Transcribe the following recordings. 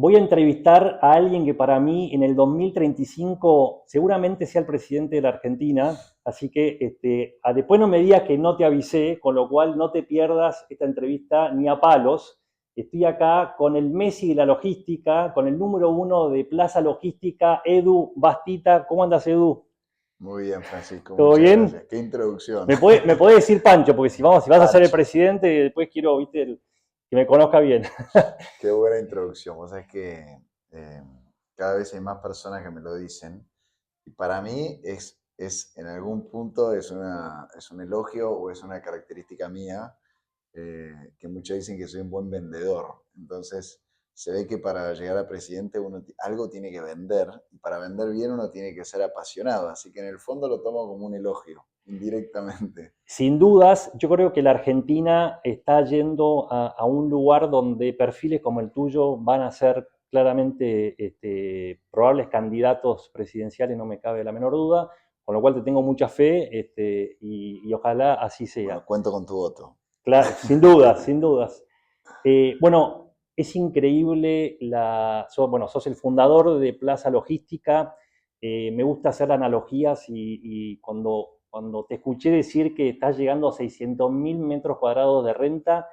Voy a entrevistar a alguien que para mí en el 2035 seguramente sea el presidente de la Argentina, así que después no me digas que no te avisé, con lo cual no te pierdas esta entrevista ni a palos. Estoy acá con el Messi de la logística, con el número uno de Plaza Logística, Edu Bastita. ¿Cómo andas, Edu? Muy bien, Francisco, ¿Todo muchas bien? gracias. Qué introducción. Me puede decir Pancho, porque si vas a ser el Pancho, presidente, después quiero, viste, que me conozca bien. qué buena introducción. Vos sabés que eh, cada vez hay más personas que me lo dicen y para mí es en algún punto es un elogio o es una característica mía que muchos dicen que soy un buen vendedor. Entonces, se ve que para llegar a presidente algo tiene que vender y para vender bien uno tiene que ser apasionado. Así que en el fondo lo tomo como un elogio, indirectamente. Sin dudas, yo creo que la Argentina está yendo a un lugar donde perfiles como el tuyo van a ser claramente probables candidatos presidenciales, no me cabe la menor duda, con lo cual te tengo mucha fe y ojalá así sea. Bueno, cuento con tu voto. Sin dudas, sin dudas. Bueno, es increíble, bueno, sos el fundador de Plaza Logística. Me gusta hacer analogías y cuando te escuché decir que estás llegando a 600.000 metros cuadrados de renta,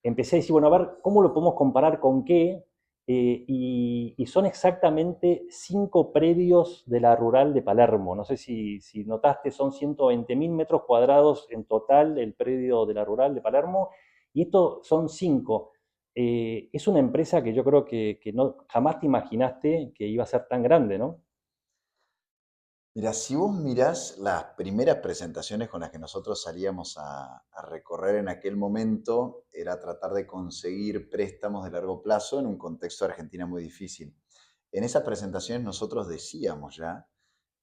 empecé a decir, bueno, a ver, ¿cómo lo podemos comparar con qué? Y son exactamente 5 predios de la rural de Palermo. No sé si notaste, son 120.000 metros cuadrados en total el predio de la rural de Palermo, y estos son 5. Es una empresa que yo creo que no, jamás te imaginaste que iba a ser tan grande, ¿no? Mira, si vos mirás las primeras presentaciones con las que nosotros salíamos a recorrer en aquel momento, era tratar de conseguir préstamos de largo plazo en un contexto de Argentina muy difícil. En esas presentaciones nosotros decíamos ya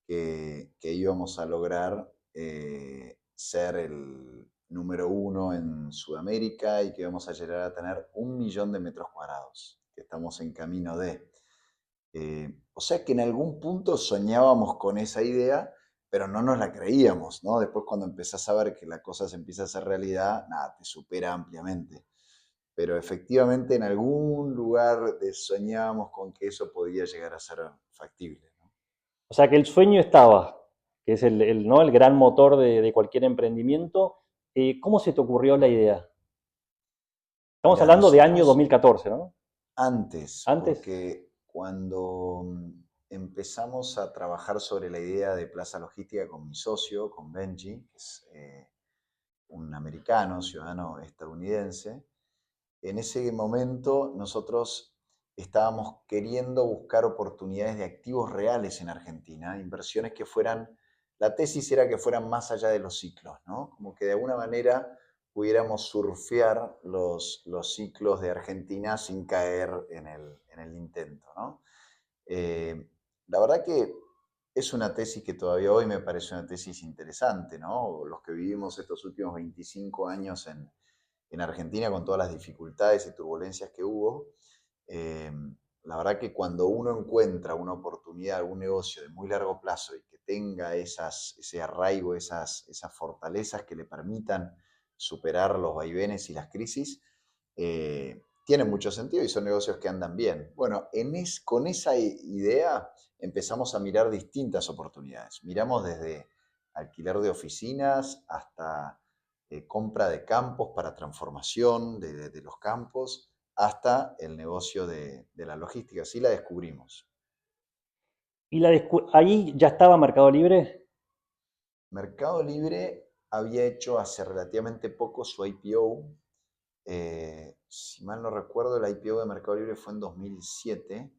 que íbamos a lograr ser el número uno en Sudamérica y que íbamos a llegar a tener 1 millón de metros cuadrados, que estamos en camino de. O sea que en algún punto soñábamos con esa idea, pero no nos la creíamos, ¿no? Después cuando empezás a ver que la cosa se empieza a hacer realidad, nada, te supera ampliamente. Pero efectivamente en algún lugar soñábamos con que eso podía llegar a ser factible, ¿no? O sea que el sueño estaba, que es ¿no? el gran motor de cualquier emprendimiento. ¿Cómo se te ocurrió la idea? Estamos Mira, hablando de año nosotros 2014, ¿no? antes, Antes. porque cuando empezamos a trabajar sobre la idea de Plaza Logística con mi socio, con Benji, que es un americano, ciudadano estadounidense, en ese momento nosotros estábamos queriendo buscar oportunidades de activos reales en Argentina, inversiones que fueran, la tesis era que fueran más allá de los ciclos, ¿no? Como que de alguna manera pudiéramos surfear los ciclos de Argentina sin caer en el intento, ¿no? Eh, la verdad que es una tesis que todavía hoy me parece una tesis interesante, ¿no? Los que vivimos estos últimos 25 años en Argentina con todas las dificultades y turbulencias que hubo, eh, la verdad que cuando uno encuentra una oportunidad, algún negocio de muy largo plazo y que tenga ese arraigo, esas fortalezas que le permitan superar los vaivenes y las crisis, tiene mucho sentido y son negocios que andan bien. Bueno, con esa idea empezamos a mirar distintas oportunidades. Miramos desde alquiler de oficinas hasta compra de campos para transformación de los campos, hasta el negocio de la logística. Así la descubrimos. Ahí ya estaba Mercado Libre. Mercado Libre había hecho hace relativamente poco su IPO. Si mal no recuerdo, el IPO de Mercado Libre fue en 2007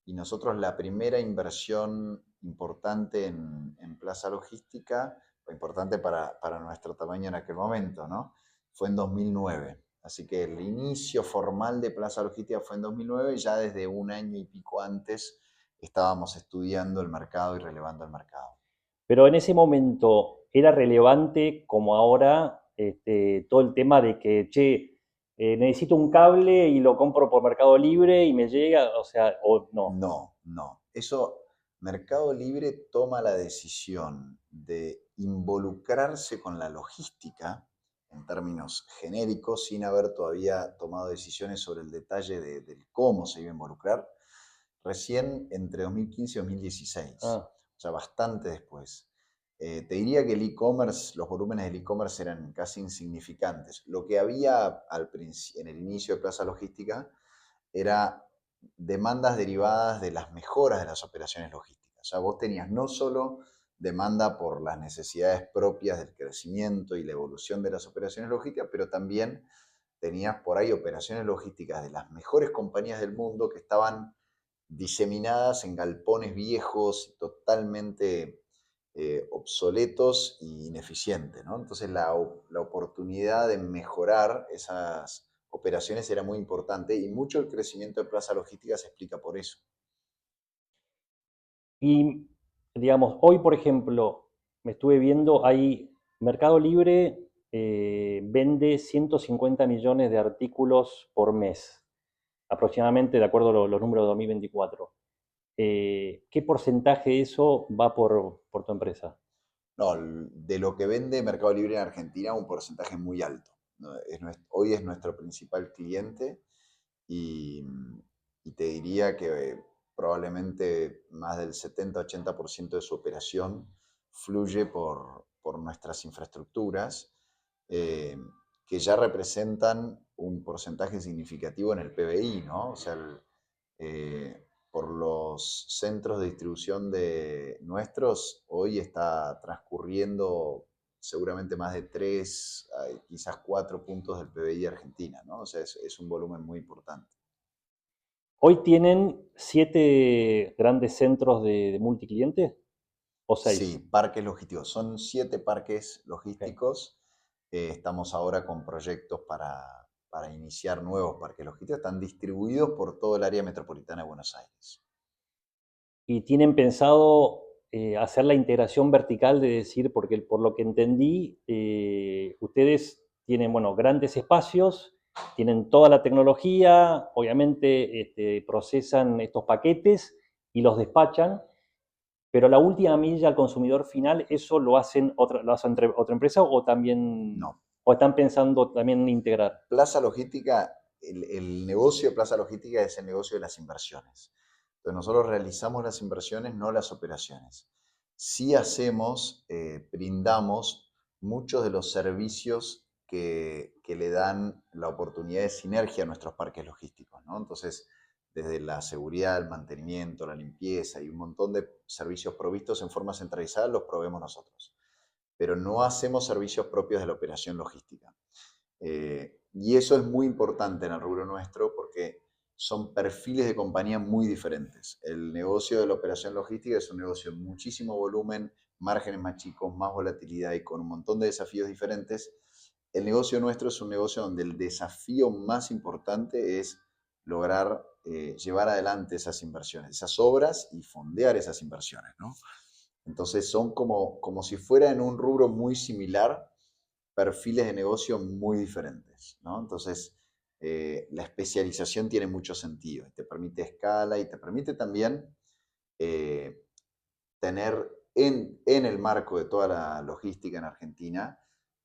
y nosotros la primera inversión importante en Plaza Logística, o importante para nuestro tamaño en aquel momento, ¿no? Fue en 2009. Así que el inicio formal de Plaza Logística fue en 2009 y ya desde un año y pico antes estábamos estudiando el mercado y relevando el mercado. Pero en ese momento era relevante como ahora todo el tema de que, che, necesito un cable y lo compro por Mercado Libre y me llega, o sea, o no. No, no. Eso, Mercado Libre toma la decisión de involucrarse con la logística en términos genéricos, sin haber todavía tomado decisiones sobre el detalle del cómo se iba a involucrar, recién entre 2015 y 2016, Ah, o sea, bastante después. Te diría que el e-commerce, los volúmenes del e-commerce eran casi insignificantes. Lo que había en el inicio de Plaza Logística era demandas derivadas de las mejoras de las operaciones logísticas. O sea, vos tenías no solo demanda por las necesidades propias del crecimiento y la evolución de las operaciones logísticas, pero también tenías por ahí operaciones logísticas de las mejores compañías del mundo que estaban diseminadas en galpones viejos, totalmente obsoletos e ineficientes, ¿no? Entonces la oportunidad de mejorar esas operaciones era muy importante y mucho el crecimiento de Plaza Logística se explica por eso. y digamos, hoy, por ejemplo, me estuve viendo, hay Mercado Libre vende 150 millones de artículos por mes, aproximadamente de acuerdo a los números de 2024. ¿Qué porcentaje de eso va por tu empresa? No, de lo que vende Mercado Libre en Argentina, un porcentaje muy alto. ¿No? Hoy es nuestro principal cliente y, y te diría que probablemente más del 70-80% de su operación fluye por nuestras infraestructuras, eh, que ya representan un porcentaje significativo en el PBI, ¿no? O sea, por los centros de distribución de nuestros, hoy está transcurriendo seguramente más de 3, quizás 4 puntos del PBI de Argentina, ¿no? O sea, es un volumen muy importante. Hoy tienen 7 grandes centros de multicliente o 6. Sí, parques logísticos. Son 7 parques Okay. logísticos. Estamos ahora con proyectos para iniciar nuevos parques logísticos. Están distribuidos por todo el área metropolitana de Buenos Aires. Y tienen pensado hacer la integración vertical de decir, porque por lo que entendí, ustedes tienen, bueno, grandes espacios, tienen toda la tecnología, obviamente procesan estos paquetes y los despachan, pero la última milla al consumidor final, ¿eso lo hacen otra empresa o también, No. o están pensando también integrar? Plaza Logística, el negocio de Plaza Logística es el negocio de las inversiones. Entonces nosotros realizamos las inversiones, no las operaciones. Sí hacemos, brindamos muchos de los servicios que le dan la oportunidad de sinergia a nuestros parques logísticos, ¿no? Entonces, desde la seguridad, el mantenimiento, la limpieza y un montón de servicios provistos en forma centralizada los proveemos nosotros. Pero no hacemos servicios propios de la operación logística. Y eso es muy importante en el rubro nuestro porque son perfiles de compañía muy diferentes. El negocio de la operación logística es un negocio de muchísimo volumen, márgenes más chicos, más volatilidad y con un montón de desafíos diferentes. El negocio nuestro es un negocio donde el desafío más importante es lograr llevar adelante esas inversiones, esas obras y fondear esas inversiones, ¿no? Entonces son como si fuera en un rubro muy similar, perfiles de negocio muy diferentes, ¿no? Entonces, la especialización tiene mucho sentido, te permite escala y te permite también eh, tener en el marco de toda la logística en Argentina,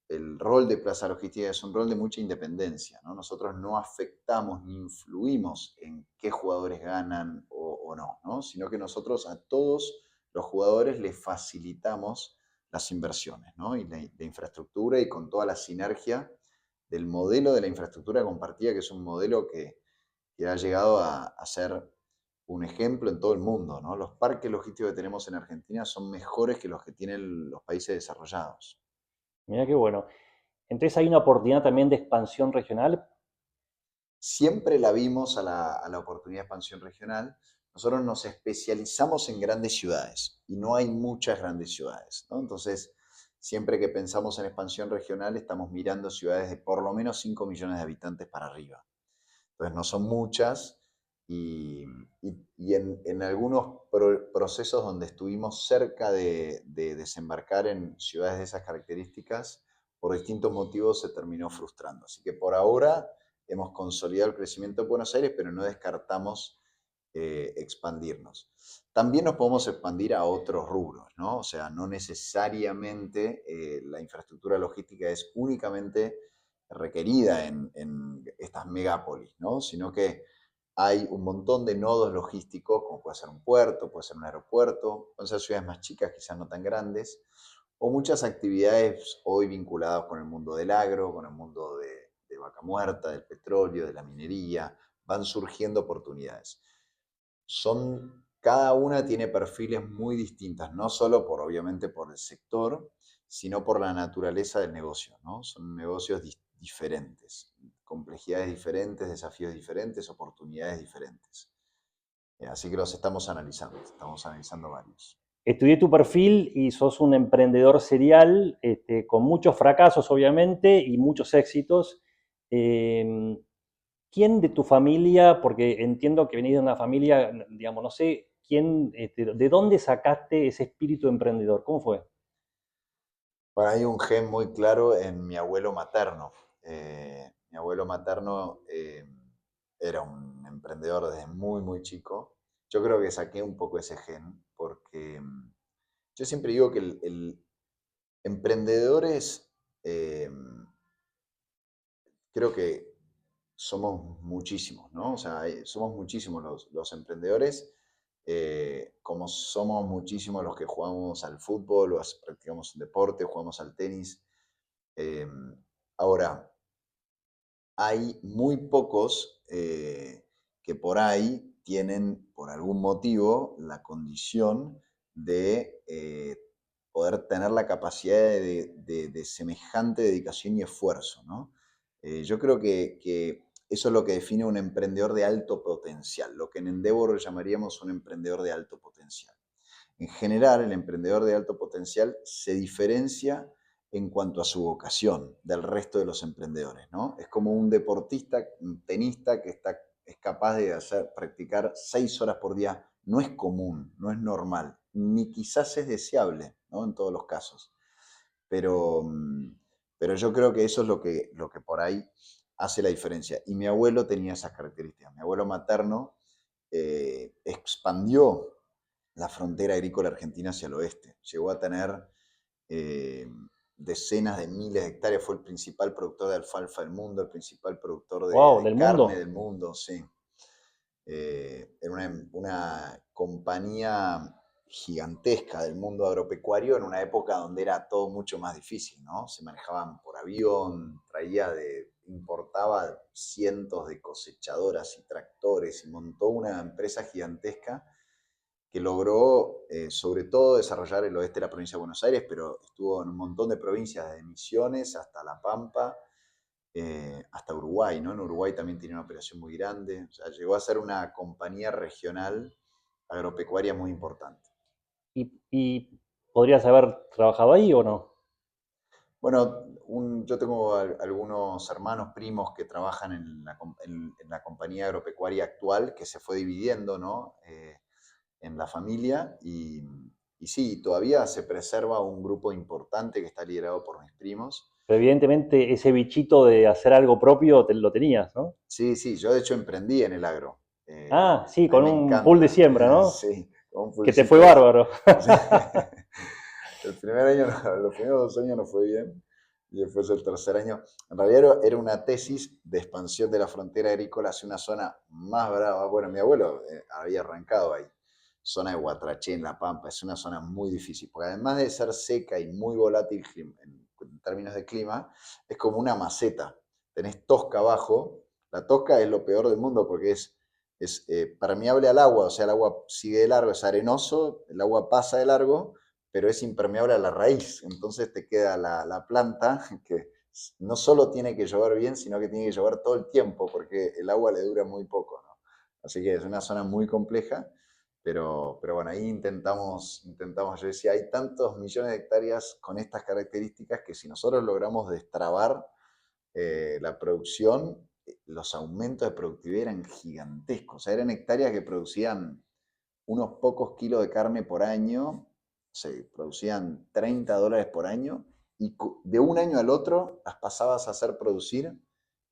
el rol de Plaza Logística es un rol de mucha independencia, ¿no? Nosotros no afectamos ni influimos en qué jugadores ganan o no, ¿no? Sino que nosotros a todos los jugadores les facilitamos las inversiones, ¿no? Y la infraestructura y con toda la sinergia del modelo de la infraestructura compartida, que es un modelo que ha llegado a ser un ejemplo en todo el mundo, ¿no? Los parques logísticos que tenemos en Argentina son mejores que los que tienen los países desarrollados. Mira qué bueno. Entonces hay una oportunidad también de expansión regional. Siempre la vimos a la oportunidad de expansión regional. Nosotros nos especializamos en grandes ciudades y no hay muchas grandes ciudades, ¿no? Entonces, siempre que pensamos en expansión regional, estamos mirando ciudades de por lo menos 5 millones de habitantes para arriba. Entonces, no son muchas y en algunos procesos donde estuvimos cerca de desembarcar en ciudades de esas características, por distintos motivos se terminó frustrando. Así que por ahora hemos consolidado el crecimiento de Buenos Aires, pero no descartamos expandirnos. También nos podemos expandir a otros rubros, ¿no? O sea, no necesariamente la infraestructura logística es únicamente requerida en estas megápolis, ¿no? Sino que hay un montón de nodos logísticos, como puede ser un puerto, puede ser un aeropuerto, pueden ser ciudades más chicas, quizás no tan grandes, o muchas actividades hoy vinculadas con el mundo del agro, con el mundo de vaca muerta, del petróleo, de la minería, van surgiendo oportunidades. Cada una tiene perfiles muy distintas, no solo obviamente por el sector, sino por la naturaleza del negocio, ¿no? Son negocios diferentes, complejidades diferentes, desafíos diferentes, oportunidades diferentes. Así que los estamos analizando varios. Estudié tu perfil y sos un emprendedor serial, con muchos fracasos obviamente y muchos éxitos. Eh, ¿Quién de tu familia, porque entiendo que venís de una familia, digamos, no sé, de dónde sacaste ese espíritu emprendedor? ¿Cómo fue? Bueno, hay un gen muy claro en mi abuelo materno. Mi abuelo materno era un emprendedor desde muy, muy chico. Yo creo que saqué un poco ese gen porque yo siempre digo que el emprendedores, eh, creo que somos muchísimos, ¿no? O sea, somos muchísimos los emprendedores, como somos muchísimos los que jugamos al fútbol, o practicamos un deporte, jugamos al tenis. Eh, Ahora, hay muy pocos que por ahí tienen, por algún motivo, la condición de poder tener la capacidad de semejante dedicación y esfuerzo, ¿no? Yo creo que eso es lo que define un emprendedor de alto potencial, lo que en Endeavor llamaríamos un emprendedor de alto potencial. En general, el emprendedor de alto potencial se diferencia en cuanto a su vocación del resto de los emprendedores, ¿no? Es como un deportista, un tenista que es capaz de practicar 6 horas por día. No es común, no es normal, ni quizás es deseable, ¿no? En todos los casos. Pero, pero yo creo que eso es lo que por ahí hace la diferencia. Y mi abuelo tenía esas características. Mi abuelo materno expandió la frontera agrícola argentina hacia el oeste. Llegó a tener eh, decenas de miles de hectáreas, fue el principal productor de alfalfa del mundo, el principal productor Wow, de del carne mundo. del mundo, sí. Era una compañía gigantesca del mundo agropecuario en una época donde era todo mucho más difícil, ¿no? Se manejaban por avión, importaba cientos de cosechadoras y tractores y montó una empresa gigantesca que logró sobre todo desarrollar el oeste de la provincia de Buenos Aires, pero estuvo en un montón de provincias, de Misiones hasta La Pampa, hasta Uruguay, ¿no? En Uruguay también tiene una operación muy grande, o sea, llegó a ser una compañía regional agropecuaria muy importante. ¿Y podrías haber trabajado ahí o no? Bueno, yo tengo algunos hermanos, primos que trabajan en la compañía agropecuaria actual, que se fue dividiendo, ¿no? En la familia y sí, todavía se preserva un grupo importante que está liderado por mis primos. Pero evidentemente ese bichito de hacer algo propio lo tenías, ¿no? Sí, sí, yo de hecho emprendí en el agro. Ah, sí, A mí con me un pool de encanta, siembra, ¿no? sí, con un Que te fue fullcito ahí. bárbaro. Sí. El primer año, los primeros 2 años no fue bien y después el tercer año. En realidad era una tesis de expansión de la frontera agrícola hacia una zona más brava. Bueno, mi abuelo había arrancado ahí, zona de Guatraché en La Pampa. Es una zona muy difícil, porque además de ser seca y muy volátil en términos de clima, es como una maceta. Tenés tosca abajo. La tosca es lo peor del mundo porque es permeable al agua, o sea, el agua sigue de largo, es arenoso, el agua pasa de largo, pero es impermeable a la raíz. Entonces te queda la planta que no solo tiene que llover bien, sino que tiene que llover todo el tiempo, porque el agua le dura muy poco, ¿no? Así que es una zona muy compleja, pero bueno, ahí yo decía, hay tantos millones de hectáreas con estas características que si nosotros logramos destrabar la producción, los aumentos de productividad eran gigantescos. O sea, eran hectáreas que producían unos pocos kilos de carne por año, se producían $30 por año, y de un año al otro las pasabas a hacer producir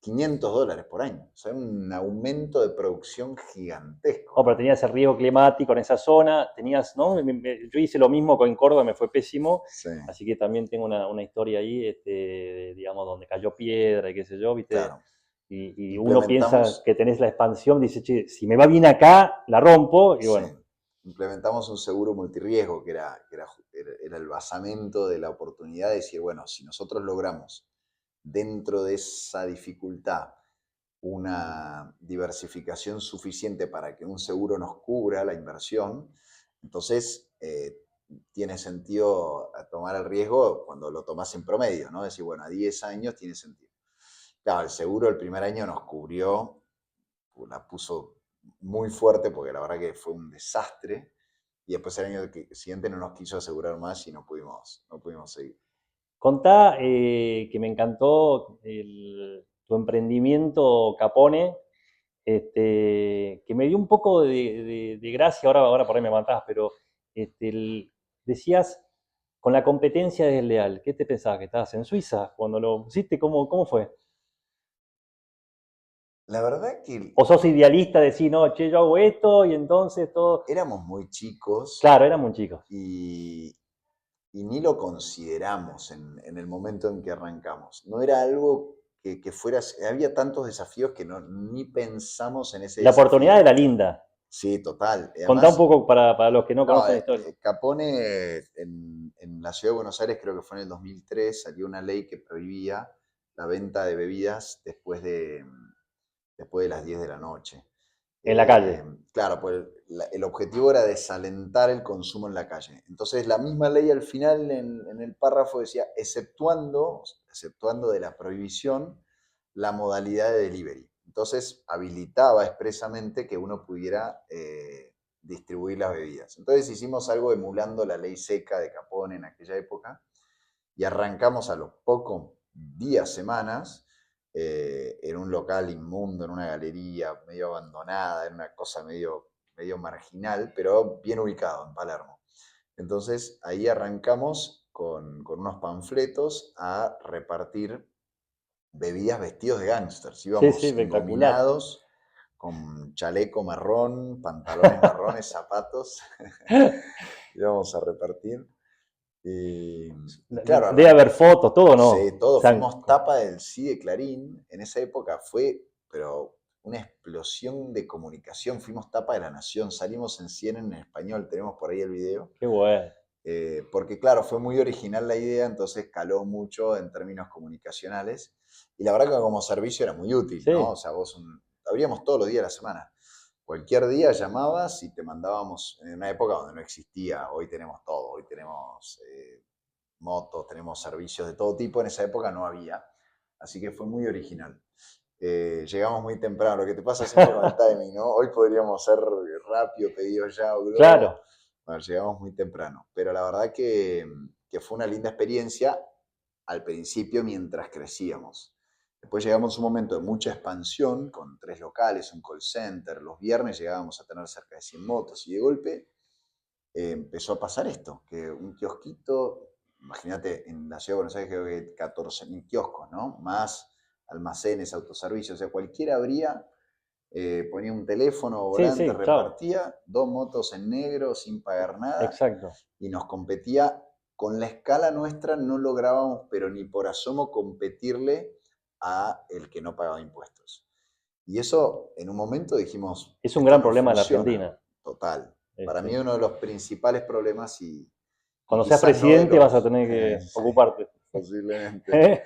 $500 por año. O sea, un aumento de producción gigantesco, Oh, pero ¿no? tenías el riesgo climático en esa zona, tenías, ¿no? Yo hice lo mismo en Córdoba, me fue pésimo, Sí, así que también tengo una historia ahí, digamos, donde cayó piedra y qué sé yo, ¿viste? claro. Y uno piensa Implementamos, que tenés la expansión, dice, che, si me va bien acá, la rompo, y sí, bueno, implementamos un seguro multirriesgo que era el basamento de la oportunidad de decir, bueno, si nosotros logramos dentro de esa dificultad una diversificación suficiente para que un seguro nos cubra la inversión, entonces tiene sentido tomar el riesgo cuando lo tomas en promedio, ¿no? Decir, bueno, a 10 años tiene sentido. Claro, el seguro el primer año nos cubrió, la puso muy fuerte porque la verdad que fue un desastre, y después el año siguiente no nos quiso asegurar más y no pudimos seguir. contá que me encantó tu emprendimiento Capone, que me dio un poco de gracia, ahora por ahí me matás, pero decías, con la competencia desleal, ¿qué te pensabas? ¿Que estabas en Suiza cuando lo pusiste? ¿Cómo fue? La verdad que ¿O sos idealista, decís, no, che, yo hago esto y entonces todo? éramos muy chicos Claro, éramos chicos. y, y ni lo consideramos en el momento en que arrancamos. No era algo que fuera, había tantos desafíos que ni pensamos en ese La oportunidad desafío. era linda. Sí, total. Contá un Además, poco para los que no no, conocen la historia. Capone en la ciudad de Buenos Aires, creo que fue en el 2003, salió una ley que prohibía la venta de bebidas después de las 10 de la noche. En la calle. Claro, pues el objetivo era desalentar el consumo en la calle. Entonces, la misma ley al final en el párrafo decía, exceptuando de la prohibición la modalidad de delivery. Entonces, habilitaba expresamente que uno pudiera distribuir las bebidas. Entonces, hicimos algo emulando la ley seca de Capone en aquella época y arrancamos a los pocos días, semanas, en un local inmundo, en una galería medio abandonada, en una cosa medio marginal, pero bien ubicado en Palermo. Entonces ahí arrancamos con unos panfletos a repartir bebidas vestidos de gángsters. Sí, sí, Íbamos espectacular. engominados con chaleco marrón, pantalones marrones, zapatos. Íbamos a repartir. Y claro, Debe haber fotos, todo, ¿no? sí, O todo. sea, Fuimos tapa del Sí de Clarín. En esa época fue, pero una explosión de comunicación. Fuimos tapa de La Nación. Salimos en CNN en español. Tenemos por ahí el video. qué bueno. Porque claro, fue muy original la idea, entonces caló mucho en términos comunicacionales. Y la verdad que como servicio era muy útil, ¿no? O Sí, sea, abríamos todos los días de la semana. Cualquier día llamabas y te mandábamos, en una época donde no existía, hoy tenemos todo, hoy tenemos motos, tenemos servicios de todo tipo, en esa época no había, así que fue muy original. Llegamos muy temprano, lo que te pasa siempre con el timing, ¿no? Hoy podríamos ser rápido, pedido ya o Globo. claro. Bueno, llegamos muy temprano, pero la verdad que fue una linda experiencia al principio mientras crecíamos. Después llegamos a un momento de mucha expansión, con 3 locales, un call center. Los viernes llegábamos a tener cerca de 100 motos y de golpe empezó a pasar esto, que un kiosquito, imagínate, en la ciudad de Buenos Aires creo que 14.000 kioscos, ¿no? Más almacenes, autoservicios, o sea, cualquiera abría, ponía un teléfono Sí, volante, sí, chao. repartía, 2 motos en negro sin pagar nada Exacto. y nos competía. Con la escala nuestra no lográbamos, pero ni por asomo, competirle a el que no pagaba impuestos. Y eso, en un momento dijimos, Es un esto gran no problema de la funciona, Argentina. total. Para mí Este, uno de los principales problemas y cuando seas quizás no de presidente vas a los... tener que sí, ocuparte. posiblemente. ¿Eh?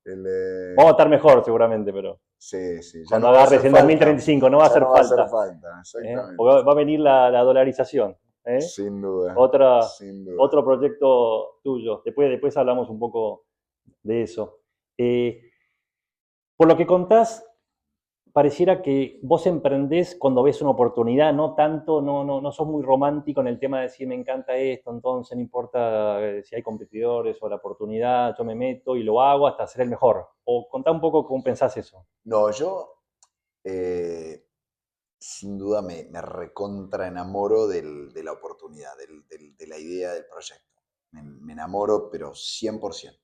El, Vamos a estar mejor seguramente, pero sí, sí, ya cuando no va a agarres hacer el falta. 2035 no va a Ya hacer no va a hacer falta. falta, Porque exactamente. va a venir la dolarización. ¿Eh? Sin duda, Otra, sin duda. otro proyecto tuyo. Después hablamos un poco de eso. Eh, por lo que contás, pareciera que vos emprendés cuando ves una oportunidad, no tanto, no sos muy romántico en el tema de decir me encanta esto, entonces no importa si hay competidores o la oportunidad, yo me meto y lo hago hasta ser el mejor. O contá un poco cómo pensás eso. No, yo eh, sin duda me recontra enamoro de la oportunidad, de la idea del proyecto. Me enamoro, pero 100%.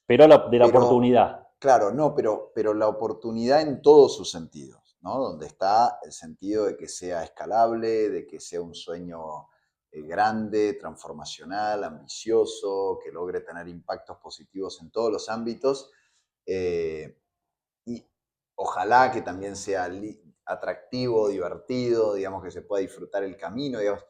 Pero de la Pero oportunidad. Claro, no, pero la oportunidad en todos sus sentidos, ¿no? Donde está el sentido de que sea escalable, de que sea un sueño grande, transformacional, ambicioso, que logre tener impactos positivos en todos los ámbitos. eh, y ojalá que también sea atractivo, divertido, digamos que se pueda disfrutar el camino, digamos.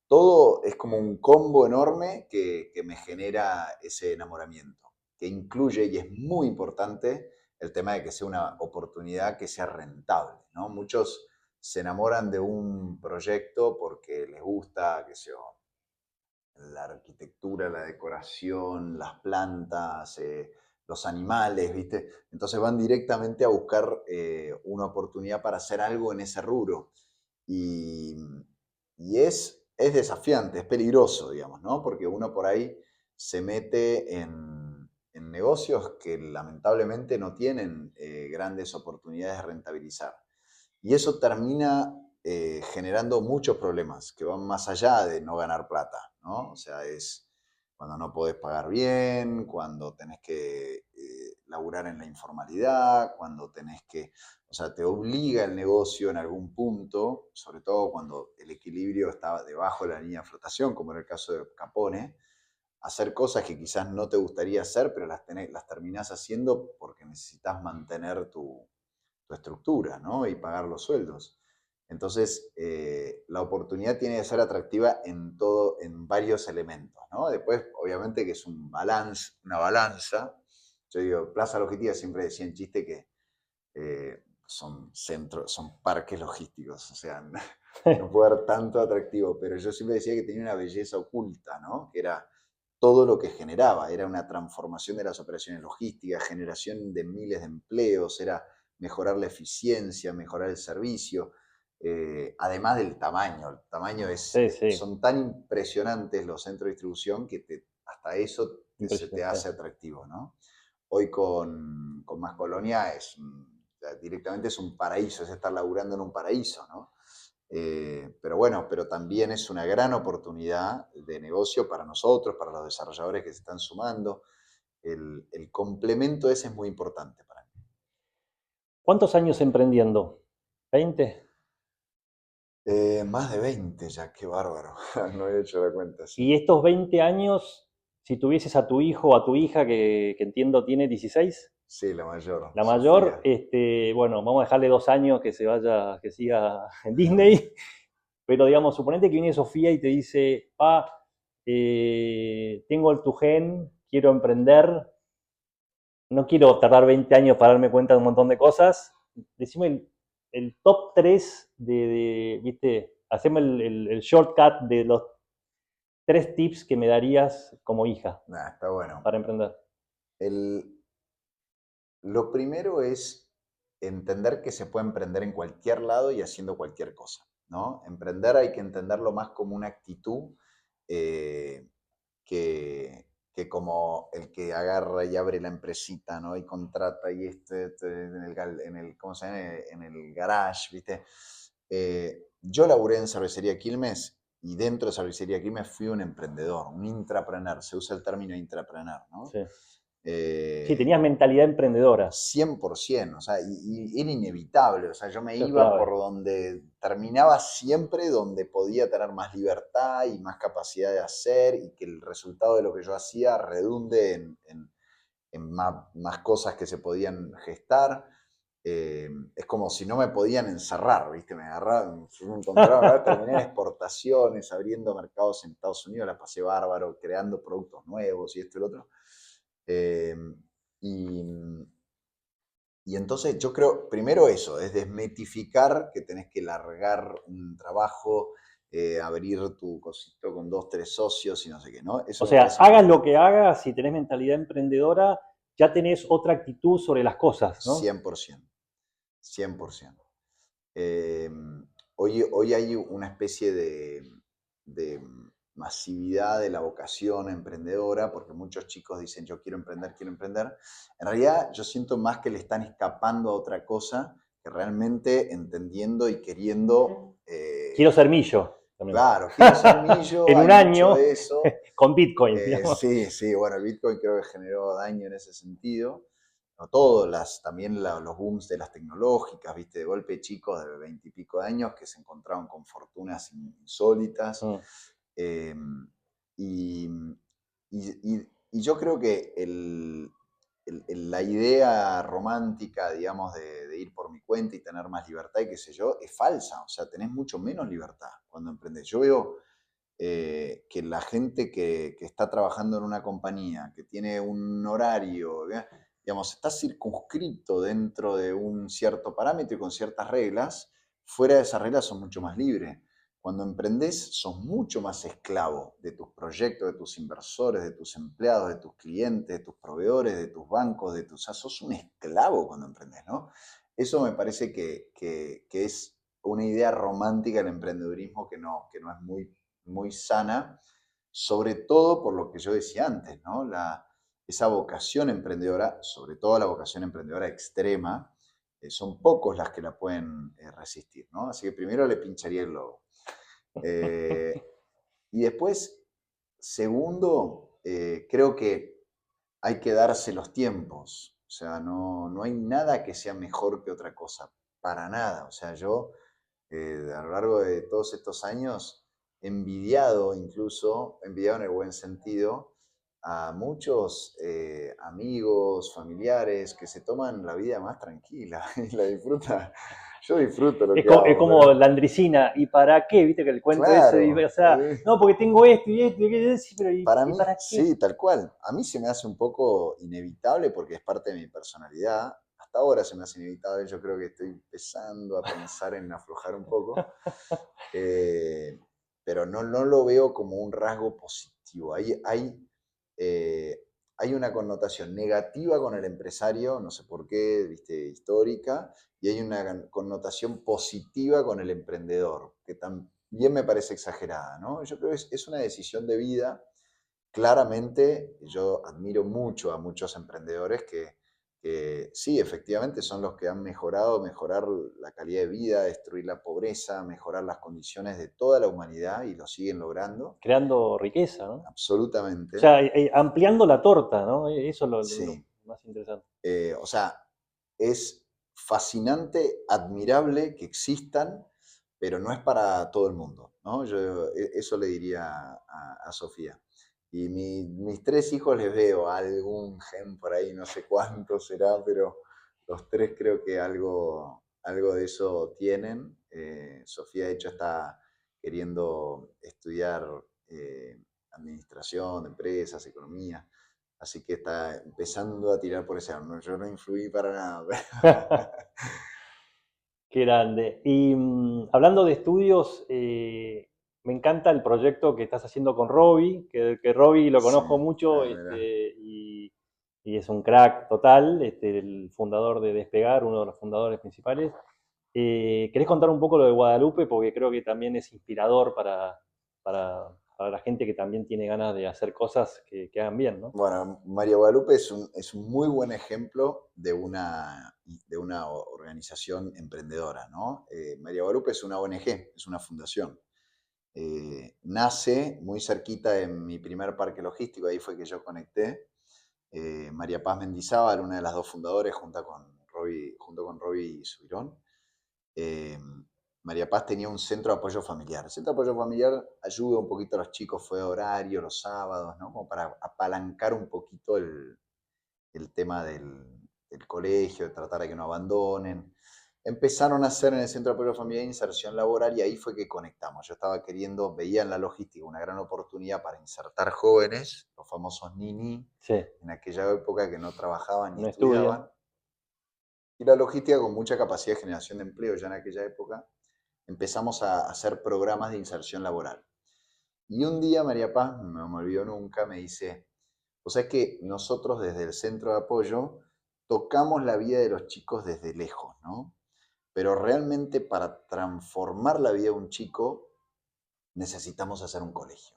Todo es como un combo enorme que me genera ese enamoramiento, que incluye, y es muy importante, el tema de que sea una oportunidad que sea rentable, ¿no? Muchos se enamoran de un proyecto porque les gusta, qué sé yo, la arquitectura, la decoración, las plantas, los animales, ¿viste? Entonces van directamente a buscar una oportunidad para hacer algo en ese rubro. Y, y es desafiante, es peligroso, digamos, ¿no? Porque uno por ahí se mete en negocios que lamentablemente no tienen grandes oportunidades de rentabilizar. Y eso termina generando muchos problemas que van más allá de no ganar plata, ¿no? O sea, es cuando no podés pagar bien, cuando tenés que laburar en la informalidad, cuando tenés que, o sea, te obliga el negocio en algún punto, sobre todo cuando el equilibrio está debajo de la línea de flotación, como era el caso de Capone, a hacer cosas que quizás no te gustaría hacer, pero las terminás haciendo porque necesitas mantener tu estructura, ¿no? Y pagar los sueldos. Entonces, la oportunidad tiene que ser atractiva en todo, en varios elementos, ¿no? Después, obviamente que es un balance, una balanza. Yo digo, Plaza Logística siempre decía en chiste que son centros, son parques logísticos, o sea, no puede haber tanto atractivo, pero yo siempre decía que tenía una belleza oculta, ¿no? Que era todo lo que generaba, era una transformación de las operaciones logísticas, generación de miles de empleos, era mejorar la eficiencia, mejorar el servicio, además del tamaño. El tamaño Sí, sí, son tan impresionantes los centros de distribución que hasta eso se te impresionante. hace atractivo, ¿no? Hoy con Más Colonia directamente es un paraíso, es estar laburando en un paraíso, ¿no? Pero bueno, pero también es una gran oportunidad de negocio para nosotros, para los desarrolladores que se están sumando. El complemento ese es muy importante para mí. ¿Cuántos años emprendiendo? ¿20? Más de 20 ya, qué bárbaro. No he hecho la cuenta, sí. Y estos 20 años, si tuvieses a tu hijo o a tu hija, que entiendo tiene 16, Sí, la mayor, la mayor, Sofía. bueno, vamos a dejarle 2 años que se vaya, que siga en Disney, pero digamos, suponete que viene Sofía y te dice, pa, tengo tu gen, quiero emprender, no quiero tardar 20 años para darme cuenta de un montón de cosas. Decime el top 3 ¿viste? Haceme el shortcut de los 3 tips que me darías como hija Nah, está bueno. para emprender. El, lo primero es entender que se puede emprender en cualquier lado y haciendo cualquier cosa, ¿no? Emprender hay que entenderlo más como una actitud eh, que como el que agarra y abre la empresita, ¿no? Y contrata y ¿cómo se llama? En el garage, ¿viste? Yo laburé en Cervecería Quilmes y dentro de Cervecería Quilmes fui un emprendedor, un intrapreneur, se usa el término intrapreneur, ¿no? Sí. Sí, Eh, tenías mentalidad emprendedora. 100%, o sea, y era inevitable, o sea, yo me Eso es iba clave. por donde terminaba siempre donde podía tener más libertad y más capacidad de hacer y que el resultado de lo que yo hacía redunde en más cosas que se podían gestar. Es como si no me podían encerrar, ¿viste? Me agarraban, me encontraban, ¿verdad? Terminé en exportaciones, abriendo mercados en Estados Unidos, la pasé bárbaro, creando productos nuevos y esto y lo otro. Eh, y, y entonces yo creo, primero eso, es desmitificar que tenés que largar un trabajo, abrir tu cosito con dos, tres socios y no sé qué, ¿no? O Eso me sea, parece muy hagas lo que importante. hagas, si tenés mentalidad emprendedora, ya tenés otra actitud sobre las cosas, ¿no? 100%, 100%. Eh, hoy hay una especie de masividad de la vocación emprendedora, porque muchos chicos dicen yo quiero emprender, quiero emprender. En realidad yo siento más que le están escapando a otra cosa que realmente entendiendo y queriendo, Quiero ser millo también. claro, quiero ser millo, En hay un mucho año, de eso. con Bitcoin, digamos. Sí, sí, bueno, el Bitcoin creo que generó daño en ese sentido. no todos, también los booms de las tecnológicas, ¿viste? De golpe chicos de 20 y pico de años que se encontraron con fortunas insólitas. Mm. Eh, y, y yo creo que la idea romántica, digamos, de ir por mi cuenta y tener más libertad y qué sé yo, es falsa. O sea, tenés mucho menos libertad cuando emprendés. Yo veo que la gente que está trabajando en una compañía, que tiene un horario, digamos, está circunscrito dentro de un cierto parámetro y con ciertas reglas, fuera de esas reglas son mucho más libres. Cuando emprendés, sos mucho más esclavo de tus proyectos, de tus inversores, de tus empleados, de tus clientes, de tus proveedores, de tus bancos, o sea, sos un esclavo cuando emprendés, ¿no? Eso me parece que es una idea romántica del emprendedurismo que no es muy sana, sobre todo por lo que yo decía antes, ¿no? Esa vocación emprendedora, sobre todo la vocación emprendedora extrema, son pocos las que la pueden resistir, ¿no? Así que primero le pincharía el globo. Y después, segundo, creo que hay que darse los tiempos. O sea, no hay nada que sea mejor que otra cosa, para nada. O sea, yo a lo largo de todos estos años envidiado en el buen sentido, a muchos amigos, familiares que se toman la vida más tranquila y la disfrutan. Yo disfruto lo Es, que es hago, como pero la Andricina, ¿y para qué? ¿Viste que el cuento ese? claro, O sea, no, porque tengo esto y esto, sí, pero para y mí, para qué? sí, tal cual. A mí se me hace un poco inevitable porque es parte de mi personalidad. Hasta ahora se me hace inevitable. Yo creo que estoy empezando a pensar en aflojar un poco. Eh, pero no lo veo como un rasgo positivo. Eh, hay una connotación negativa con el empresario, no sé por qué, viste, histórica, y hay una connotación positiva con el emprendedor, que también me parece exagerada, ¿no? Yo creo que es una decisión de vida. Claramente, yo admiro mucho a muchos emprendedores que sí, efectivamente son los que han mejorar la calidad de vida, destruir la pobreza, mejorar las condiciones de toda la humanidad y lo siguen logrando. Creando riqueza, ¿no? O Absolutamente, sea, ampliando la torta, ¿no? Eso es lo sí. más interesante. O sea, es fascinante, admirable que existan, pero no es para todo el mundo, ¿no? Yo eso le diría a Sofía. Y mis tres hijos les veo algún gen por ahí, no sé cuánto será, pero los tres creo que algo de eso tienen. Sofía, de hecho, está queriendo estudiar administración de empresas, economía. Así que está empezando a tirar por ese lado. Yo no influí para nada. Qué grande. Y hablando de estudios, me encanta el proyecto que estás haciendo con Robbie, que Robbie lo Sí, conozco mucho, mirá. y es un crack total, el fundador de Despegar, uno de los fundadores principales. ¿Querés contar un poco lo de Guadalupe? Porque creo que también es inspirador para la gente que también tiene ganas de hacer cosas que hagan bien, ¿no? Bueno, María Guadalupe es un muy buen ejemplo de una organización emprendedora, ¿no? María Guadalupe es una ONG, es una fundación. Nace muy cerquita de mi primer parque logístico, ahí fue que yo conecté. María Paz Mendizábal, una de las dos fundadores, junto con Robbie Subirón. eh, María Paz tenía un centro de apoyo familiar. El centro de apoyo familiar ayuda un poquito a los chicos, fue horario los sábados, ¿no? Como para apalancar un poquito el tema del colegio, de tratar de que no abandonen. Empezaron a hacer en el centro de apoyo familiar inserción laboral y ahí fue que conectamos. Yo estaba veía en la logística una gran oportunidad para insertar jóvenes, los famosos NINI, Sí, en aquella época que no trabajaban ni no estudian. estudiaban. Y la logística con mucha capacidad de generación de empleo ya en aquella época, empezamos a hacer programas de inserción laboral. Y un día María Paz, no me olvido nunca, me dice, o sea que nosotros desde el centro de apoyo tocamos la vida de los chicos desde lejos, ¿no? Pero realmente para transformar la vida de un chico necesitamos hacer un colegio,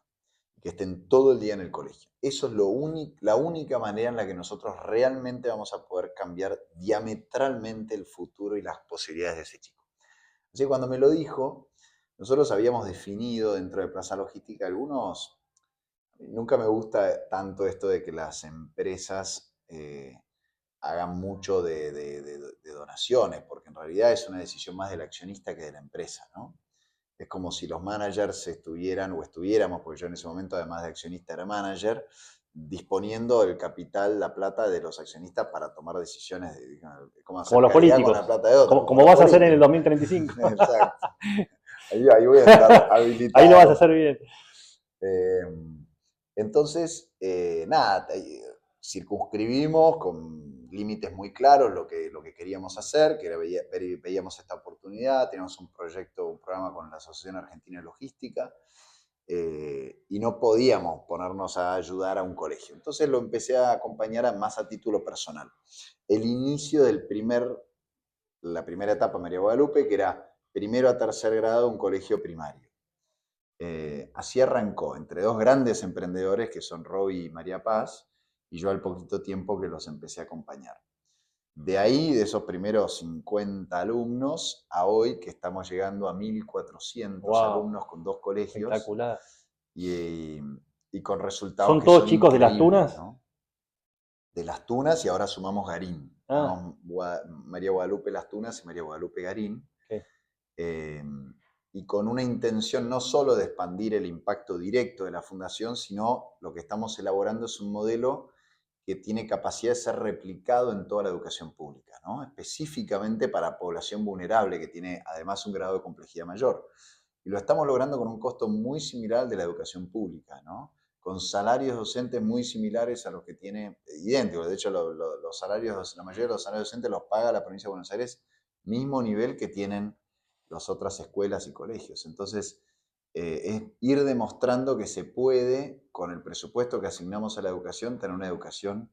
que estén todo el día en el colegio. Eso es la única manera en la que nosotros realmente vamos a poder cambiar diametralmente el futuro y las posibilidades de ese chico. Así que cuando me lo dijo, nosotros habíamos definido dentro de Plaza Logística nunca me gusta tanto esto de que las empresas hagan mucho de donaciones, porque en realidad es una decisión más del accionista que de la empresa, ¿no? Es como si los managers estuvieran o estuviéramos, porque yo en ese momento, además de accionista, era manager, disponiendo el capital, la plata de los accionistas para tomar decisiones de cómo Como hacer los caridad con la políticos, plata de otros, como como los vas a hacer en el políticos. 2035. Exacto. Ahí voy a estar Ahí lo vas a habilitado. hacer bien. Entonces, nada, circunscribimos con límites muy claros lo que queríamos hacer, que era, veíamos esta oportunidad, teníamos un proyecto, un programa con la Asociación Argentina de Logística, y no podíamos ponernos a ayudar a un colegio. Entonces lo empecé a acompañar más a título personal. El inicio la primera etapa María Guadalupe, que era primero a tercer grado, un colegio primario. Así arrancó, entre dos grandes emprendedores que son Roby y María Paz, y yo al poquito tiempo que los empecé a acompañar. De ahí, de esos primeros 50 alumnos, a hoy que estamos llegando a 1.400 Wow, alumnos con dos colegios espectacular. y, y con resultados ¿Son que todos son chicos de las increíbles, Tunas? ¿no? De Las Tunas y ahora sumamos Garín. Ah, Llamamos María Guadalupe Las Tunas y María Guadalupe Garín. ok. eh, y con una intención no solo de expandir el impacto directo de la fundación, sino lo que estamos elaborando es un modelo que tiene capacidad de ser replicado en toda la educación pública, ¿no? Específicamente para población vulnerable, que tiene además un grado de complejidad mayor. Y lo estamos logrando con un costo muy similar al de la educación pública, ¿no? Con salarios docentes muy similares a los que tiene, idénticos. De hecho, los salarios, la mayoría de los salarios docentes los paga la provincia de Buenos Aires, mismo nivel que tienen las otras escuelas y colegios. Entonces, es ir demostrando que se puede, con el presupuesto que asignamos a la educación, tener una educación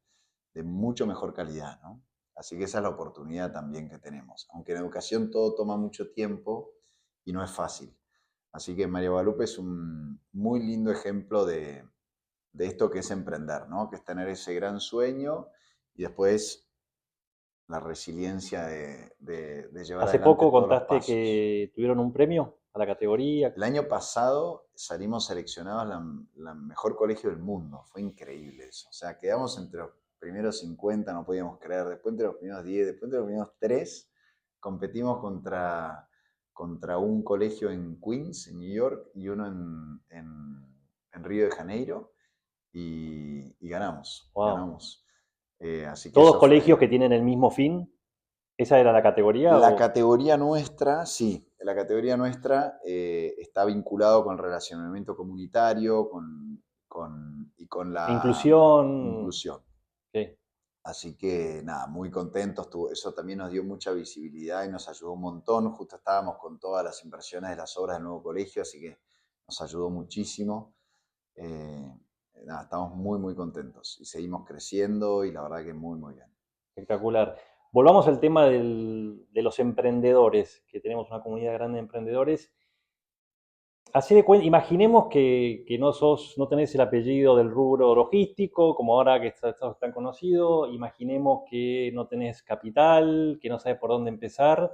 de mucho mejor calidad, ¿no? Así que esa es la oportunidad también que tenemos. Aunque en educación todo toma mucho tiempo y no es fácil. Así que María Guadalupe es un muy lindo ejemplo de esto que es emprender, ¿no? Que es tener ese gran sueño y después la resiliencia de llevar Hace adelante poco todos los contaste pasos. que tuvieron un premio a la categoría. El año pasado salimos seleccionados la mejor colegio del mundo. Fue increíble eso. O sea, quedamos entre los primeros 50, no podíamos creer. Después entre los primeros 10, después entre los primeros 3, competimos contra un colegio en Queens, en New York, y uno en Río de Janeiro, y ganamos, Wow. ganamos. Así que ¿Todos eso colegios fue. que tienen el mismo fin? ¿Esa era la categoría? La O categoría nuestra, sí, la categoría nuestra está vinculado con el relacionamiento comunitario y con la inclusión? inclusión. Sí, Así que nada, muy contentos. Eso también nos dio mucha visibilidad y nos ayudó un montón. Justo estábamos con todas las inversiones de las obras del nuevo colegio, así que nos ayudó muchísimo. Eh, nada, estamos muy, muy contentos y seguimos creciendo y la verdad que muy, muy bien. espectacular. Volvamos al tema de los emprendedores, que tenemos una comunidad grande de emprendedores. Así de cuenta, imaginemos que no tenés el apellido del rubro logístico, como ahora que sos tan conocido, imaginemos que no tenés capital, que no sabes por dónde empezar.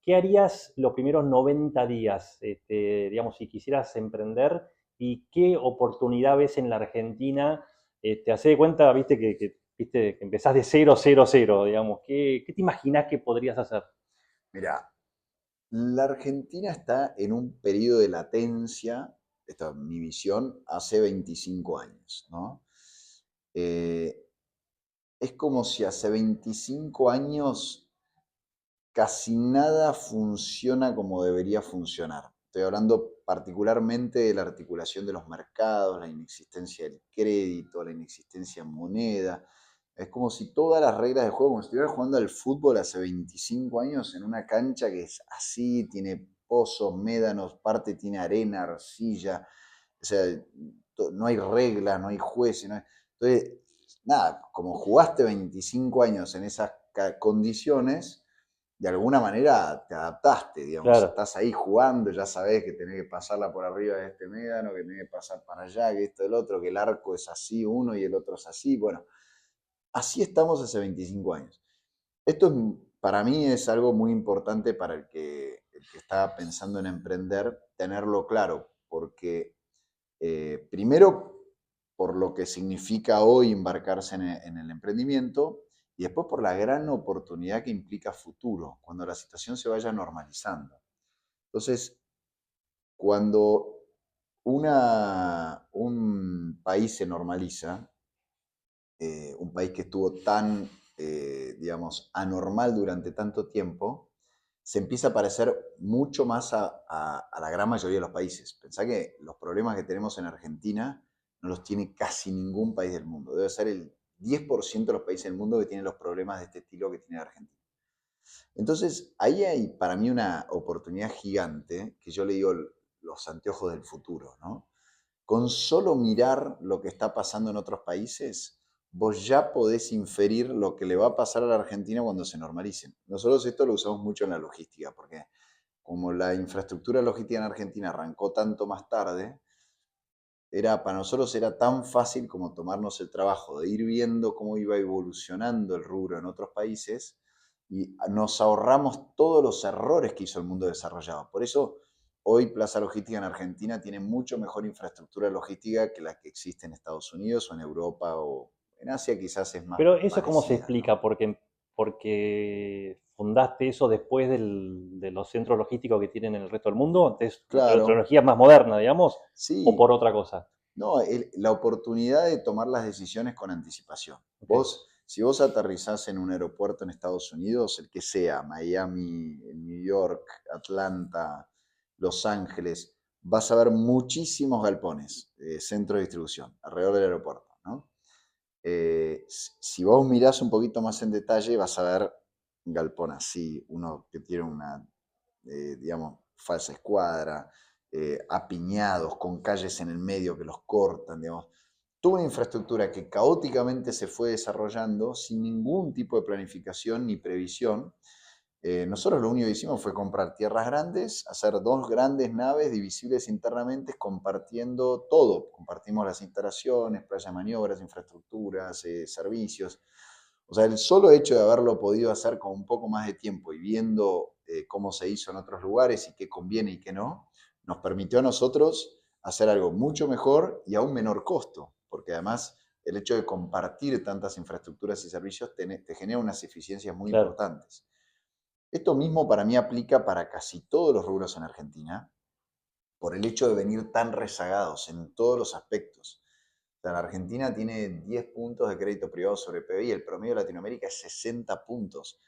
¿Qué harías los primeros 90 días, digamos, si quisieras emprender? ¿Y qué oportunidad ves en la Argentina? Hacé de cuenta, viste, que empezás de cero, cero, cero, digamos. ¿Qué te imaginás que podrías hacer? Mira, la Argentina está en un periodo de latencia, esta es mi visión, hace 25 años, ¿no? Eh, es como si hace 25 años casi nada funciona como debería funcionar. Estoy hablando particularmente de la articulación de los mercados, la inexistencia del crédito, la inexistencia de moneda. Es como si todas las reglas de juego, como si estuviera jugando al fútbol hace 25 años en una cancha que es así, tiene pozos, médanos, parte tiene arena, arcilla, o sea, no hay reglas, no hay jueces. Entonces, nada, como jugaste 25 años en esas condiciones, de alguna manera te adaptaste, digamos, Claro, estás ahí jugando, ya sabés que tenés que pasarla por arriba de este médano, que tenés que pasar para allá, que esto, el otro, que el arco es así uno y el otro es así. Bueno, así estamos hace 25 años. Esto para mí es algo muy importante para el que está pensando en emprender, tenerlo claro, porque primero por lo que significa hoy embarcarse en el emprendimiento y después por la gran oportunidad que implica futuro, cuando la situación se vaya normalizando. Entonces, cuando un país se normaliza, un país que estuvo tan, digamos, anormal durante tanto tiempo, se empieza a parecer mucho más a la gran mayoría de los países. Pensá que los problemas que tenemos en Argentina no los tiene casi ningún país del mundo. Debe ser el 10% de los países del mundo que tienen los problemas de este estilo que tiene Argentina. Entonces, ahí hay para mí una oportunidad gigante, que yo le digo los anteojos del futuro, ¿no? Con solo mirar lo que está pasando en otros países, vos ya podés inferir lo que le va a pasar a la Argentina cuando se normalicen. Nosotros esto lo usamos mucho en la logística, porque como la infraestructura logística en Argentina arrancó tanto más tarde, para nosotros era tan fácil como tomarnos el trabajo de ir viendo cómo iba evolucionando el rubro en otros países y nos ahorramos todos los errores que hizo el mundo desarrollado. Por eso hoy Plaza Logística en Argentina tiene mucho mejor infraestructura logística que la que existe en Estados Unidos o en Europa o en Asia quizás es más Pero eso cómo se parecida, ¿no? explica, porque fundaste eso después de los centros logísticos que tienen en el resto del mundo, es Claro, metodología más moderna, digamos, o sí, por otra cosa. no, la oportunidad de tomar las decisiones con anticipación. Okay. Si vos aterrizás en un aeropuerto en Estados Unidos, el que sea, Miami, New York, Atlanta, Los Ángeles, vas a ver muchísimos galpones, centro de distribución, alrededor del aeropuerto, ¿no? Si vos mirás un poquito más en detalle, vas a ver un galpón así, uno que tiene una, digamos, falsa escuadra, apiñados, con calles en el medio que los cortan, digamos. Toda una infraestructura que caóticamente se fue desarrollando sin ningún tipo de planificación ni previsión. Nosotros lo único que hicimos fue comprar tierras grandes, hacer dos grandes naves divisibles internamente, compartiendo todo. Compartimos las instalaciones, playa de maniobras, infraestructuras, servicios. O sea, el solo hecho de haberlo podido hacer con un poco más de tiempo y viendo cómo se hizo en otros lugares y qué conviene y qué no, nos permitió a nosotros hacer algo mucho mejor y a un menor costo, porque además el hecho de compartir tantas infraestructuras y servicios te genera unas eficiencias muy Claro. importantes. Esto mismo para mí aplica para casi todos los rubros en Argentina, por el hecho de venir tan rezagados en todos los aspectos. O sea, la Argentina tiene 10 puntos de crédito privado sobre PBI, el promedio de Latinoamérica es 60 puntos.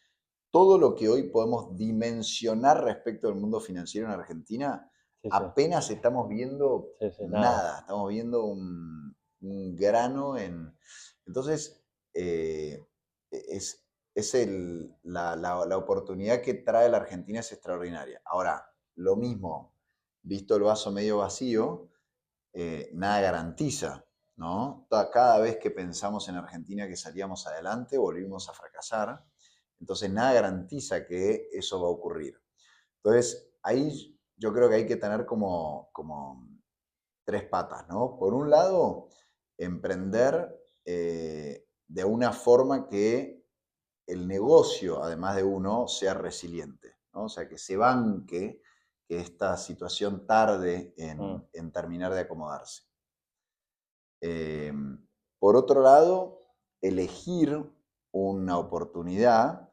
Todo lo que hoy podemos dimensionar respecto al mundo financiero en Argentina, Sí, sí, apenas estamos viendo sí, sí, nada. nada, estamos viendo un grano en... Entonces, es, la oportunidad que trae la Argentina es extraordinaria. Ahora, lo mismo, visto el vaso medio vacío, nada garantiza, ¿no? Cada vez que pensamos en Argentina que salíamos adelante, volvimos a fracasar. Entonces, nada garantiza que eso va a ocurrir. Entonces, ahí yo creo que hay que tener como tres patas, ¿no? Por un lado, emprender de una forma que el negocio, además de uno, sea resiliente, ¿no? O sea, que se banque que esta situación tarde Mm. en terminar de acomodarse. Eh, por otro lado, elegir una oportunidad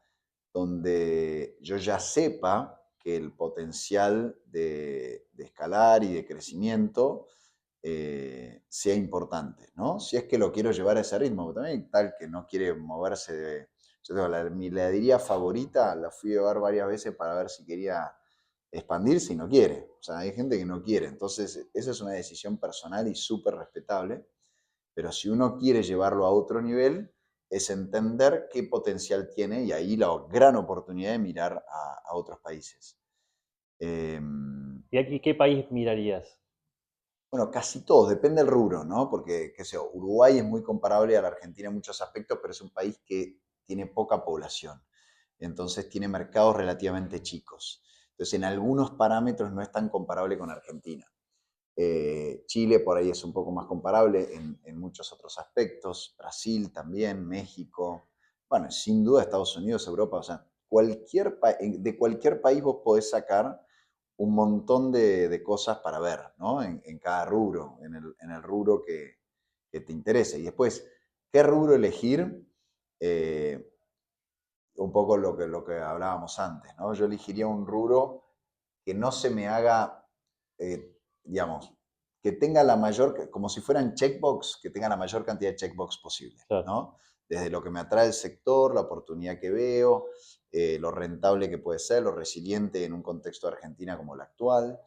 donde yo ya sepa que el potencial de escalar y de crecimiento sea importante, ¿no? Si es que lo quiero llevar a ese ritmo, también hay tal que no quiere moverse de... Yo tengo mi heladería favorita, la fui a llevar varias veces para ver si quería expandirse y no quiere. O sea, hay gente que no quiere. Entonces, esa es una decisión personal y súper respetable. Pero si uno quiere llevarlo a otro nivel, es entender qué potencial tiene y ahí la gran oportunidad de mirar a otros países. Eh, ¿Y aquí qué país mirarías? bueno, casi todos, depende del rubro, ¿no? Porque, qué sé yo, Uruguay es muy comparable a la Argentina en muchos aspectos, pero es un país que tiene poca población. Entonces tiene mercados relativamente chicos. Entonces, en algunos parámetros no es tan comparable con Argentina. Chile por ahí es un poco más comparable en muchos otros aspectos, Brasil también, México, bueno, sin duda Estados Unidos, Europa, o sea, de cualquier país vos podés sacar un montón de cosas para ver, ¿no? En cada rubro, en el rubro que te interese. Y después, ¿qué rubro elegir? un poco lo que hablábamos antes, ¿no? Yo elegiría un rubro que no se me haga, digamos, que tenga la mayor, como si fueran checkbox, que tenga la mayor cantidad de checkbox posible, Claro. ¿no? Desde lo que me atrae el sector, la oportunidad que veo, lo rentable que puede ser, lo resiliente en un contexto de Argentina como el actual,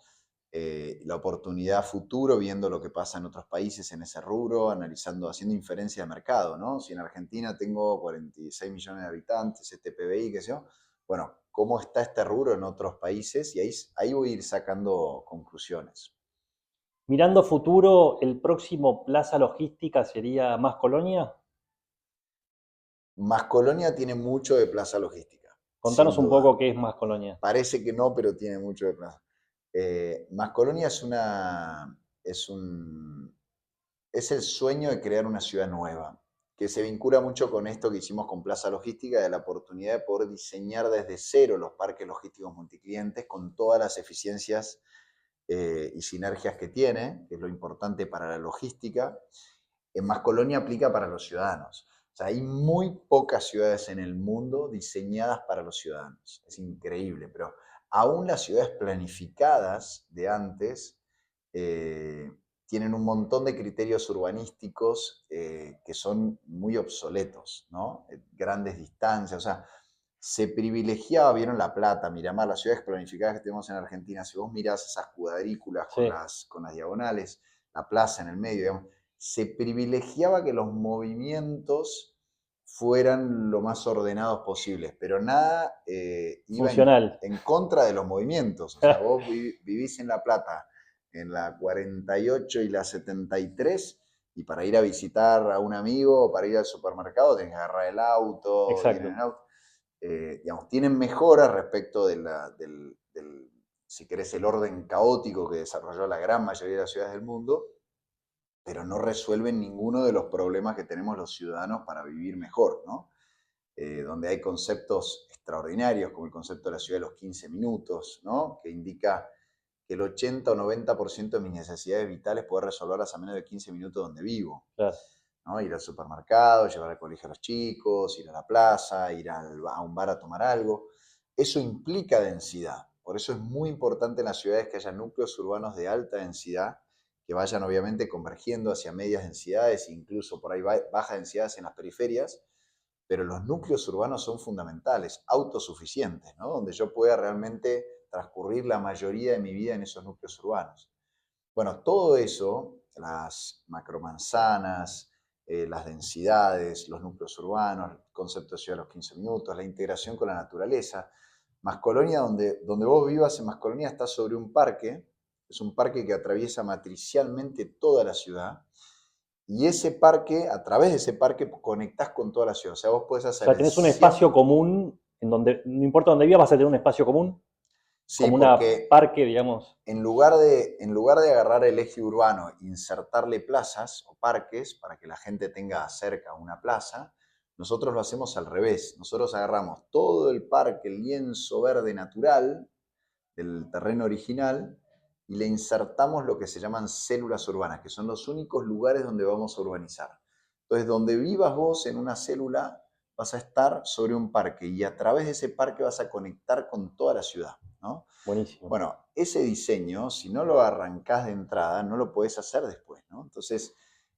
la oportunidad futuro, viendo lo que pasa en otros países en ese rubro, analizando, haciendo inferencia de mercado, ¿no? Si en Argentina tengo 46 millones de habitantes, este PBI, qué sé yo, bueno, ¿cómo está este rubro en otros países? Y ahí voy a ir sacando conclusiones. Mirando futuro, ¿el próximo Plaza Logística sería Más Colonia? Más Colonia tiene mucho de plaza logística, sin Contanos un duda. poco qué es Más Colonia. Parece que no, pero tiene mucho de plaza. Más Colonia es el sueño de crear una ciudad nueva, que se vincula mucho con esto que hicimos con Plaza Logística, de la oportunidad de poder diseñar desde cero los parques logísticos multiclientes con todas las eficiencias y sinergias que tiene, que es lo importante para la logística. En Más Colonia aplica para los ciudadanos. O sea, hay muy pocas ciudades en el mundo diseñadas para los ciudadanos. Es increíble, pero aún las ciudades planificadas de antes eh, tienen un montón de criterios urbanísticos que son muy obsoletos, ¿no? Grandes distancias, o sea, se privilegiaba, vieron La Plata, Miramar, las ciudades planificadas que tenemos en Argentina, si vos mirás esas cuadrículas Sí, con las diagonales, la plaza en el medio, digamos, se privilegiaba que los movimientos fueran lo más ordenados posibles, pero nada iba funcional. en contra de los movimientos. O sea, vos vivís en La Plata, en la 48 y la 73, y para ir a visitar a un amigo o para ir al supermercado tenés que agarrar el auto, ir en Exacto. el auto. Digamos, tienen mejoras respecto si querés, el orden caótico que desarrolló la gran mayoría de las ciudades del mundo, pero no resuelven ninguno de los problemas que tenemos los ciudadanos para vivir mejor, ¿no? Donde hay conceptos extraordinarios, como el concepto de la ciudad de los 15 minutos, ¿no? Que indica que el 80 o 90% de mis necesidades vitales poder resolverlas a menos de 15 minutos donde vivo. Claro. ¿No? Ir al supermercado, llevar al colegio a los chicos, ir a la plaza, ir a un bar a tomar algo. Eso implica densidad. Por eso es muy importante en las ciudades que haya núcleos urbanos de alta densidad, que vayan obviamente convergiendo hacia medias densidades, incluso por ahí bajas densidades en las periferias, pero los núcleos urbanos son fundamentales, autosuficientes, ¿no? Donde yo pueda realmente transcurrir la mayoría de mi vida en esos núcleos urbanos. Bueno, todo eso, las macromanzanas, las densidades, los núcleos urbanos, el concepto de ciudad a los 15 minutos, la integración con la naturaleza. Mascolonia, donde vos vivas en Mascolonia, está sobre un parque, es un parque que atraviesa matricialmente toda la ciudad, y ese parque, a través de ese parque, conectás con toda la ciudad. O sea, vos podés O sea, hacer en tenés un espacio 100. común en donde, no importa dónde vivas, vas a tener un espacio común, Sí, como una porque parque, digamos. en lugar de agarrar el eje urbano, insertarle plazas o parques para que la gente tenga cerca una plaza, nosotros lo hacemos al revés. Nosotros agarramos todo el parque, el lienzo verde natural del terreno original, y le insertamos lo que se llaman células urbanas, que son los únicos lugares donde vamos a urbanizar. Entonces, donde vivas vos en una célula, vas a estar sobre un parque y a través de ese parque vas a conectar con toda la ciudad, ¿no? Buenísimo. Bueno, ese diseño, si no lo arrancás de entrada, no lo podés hacer después, ¿no? Entonces,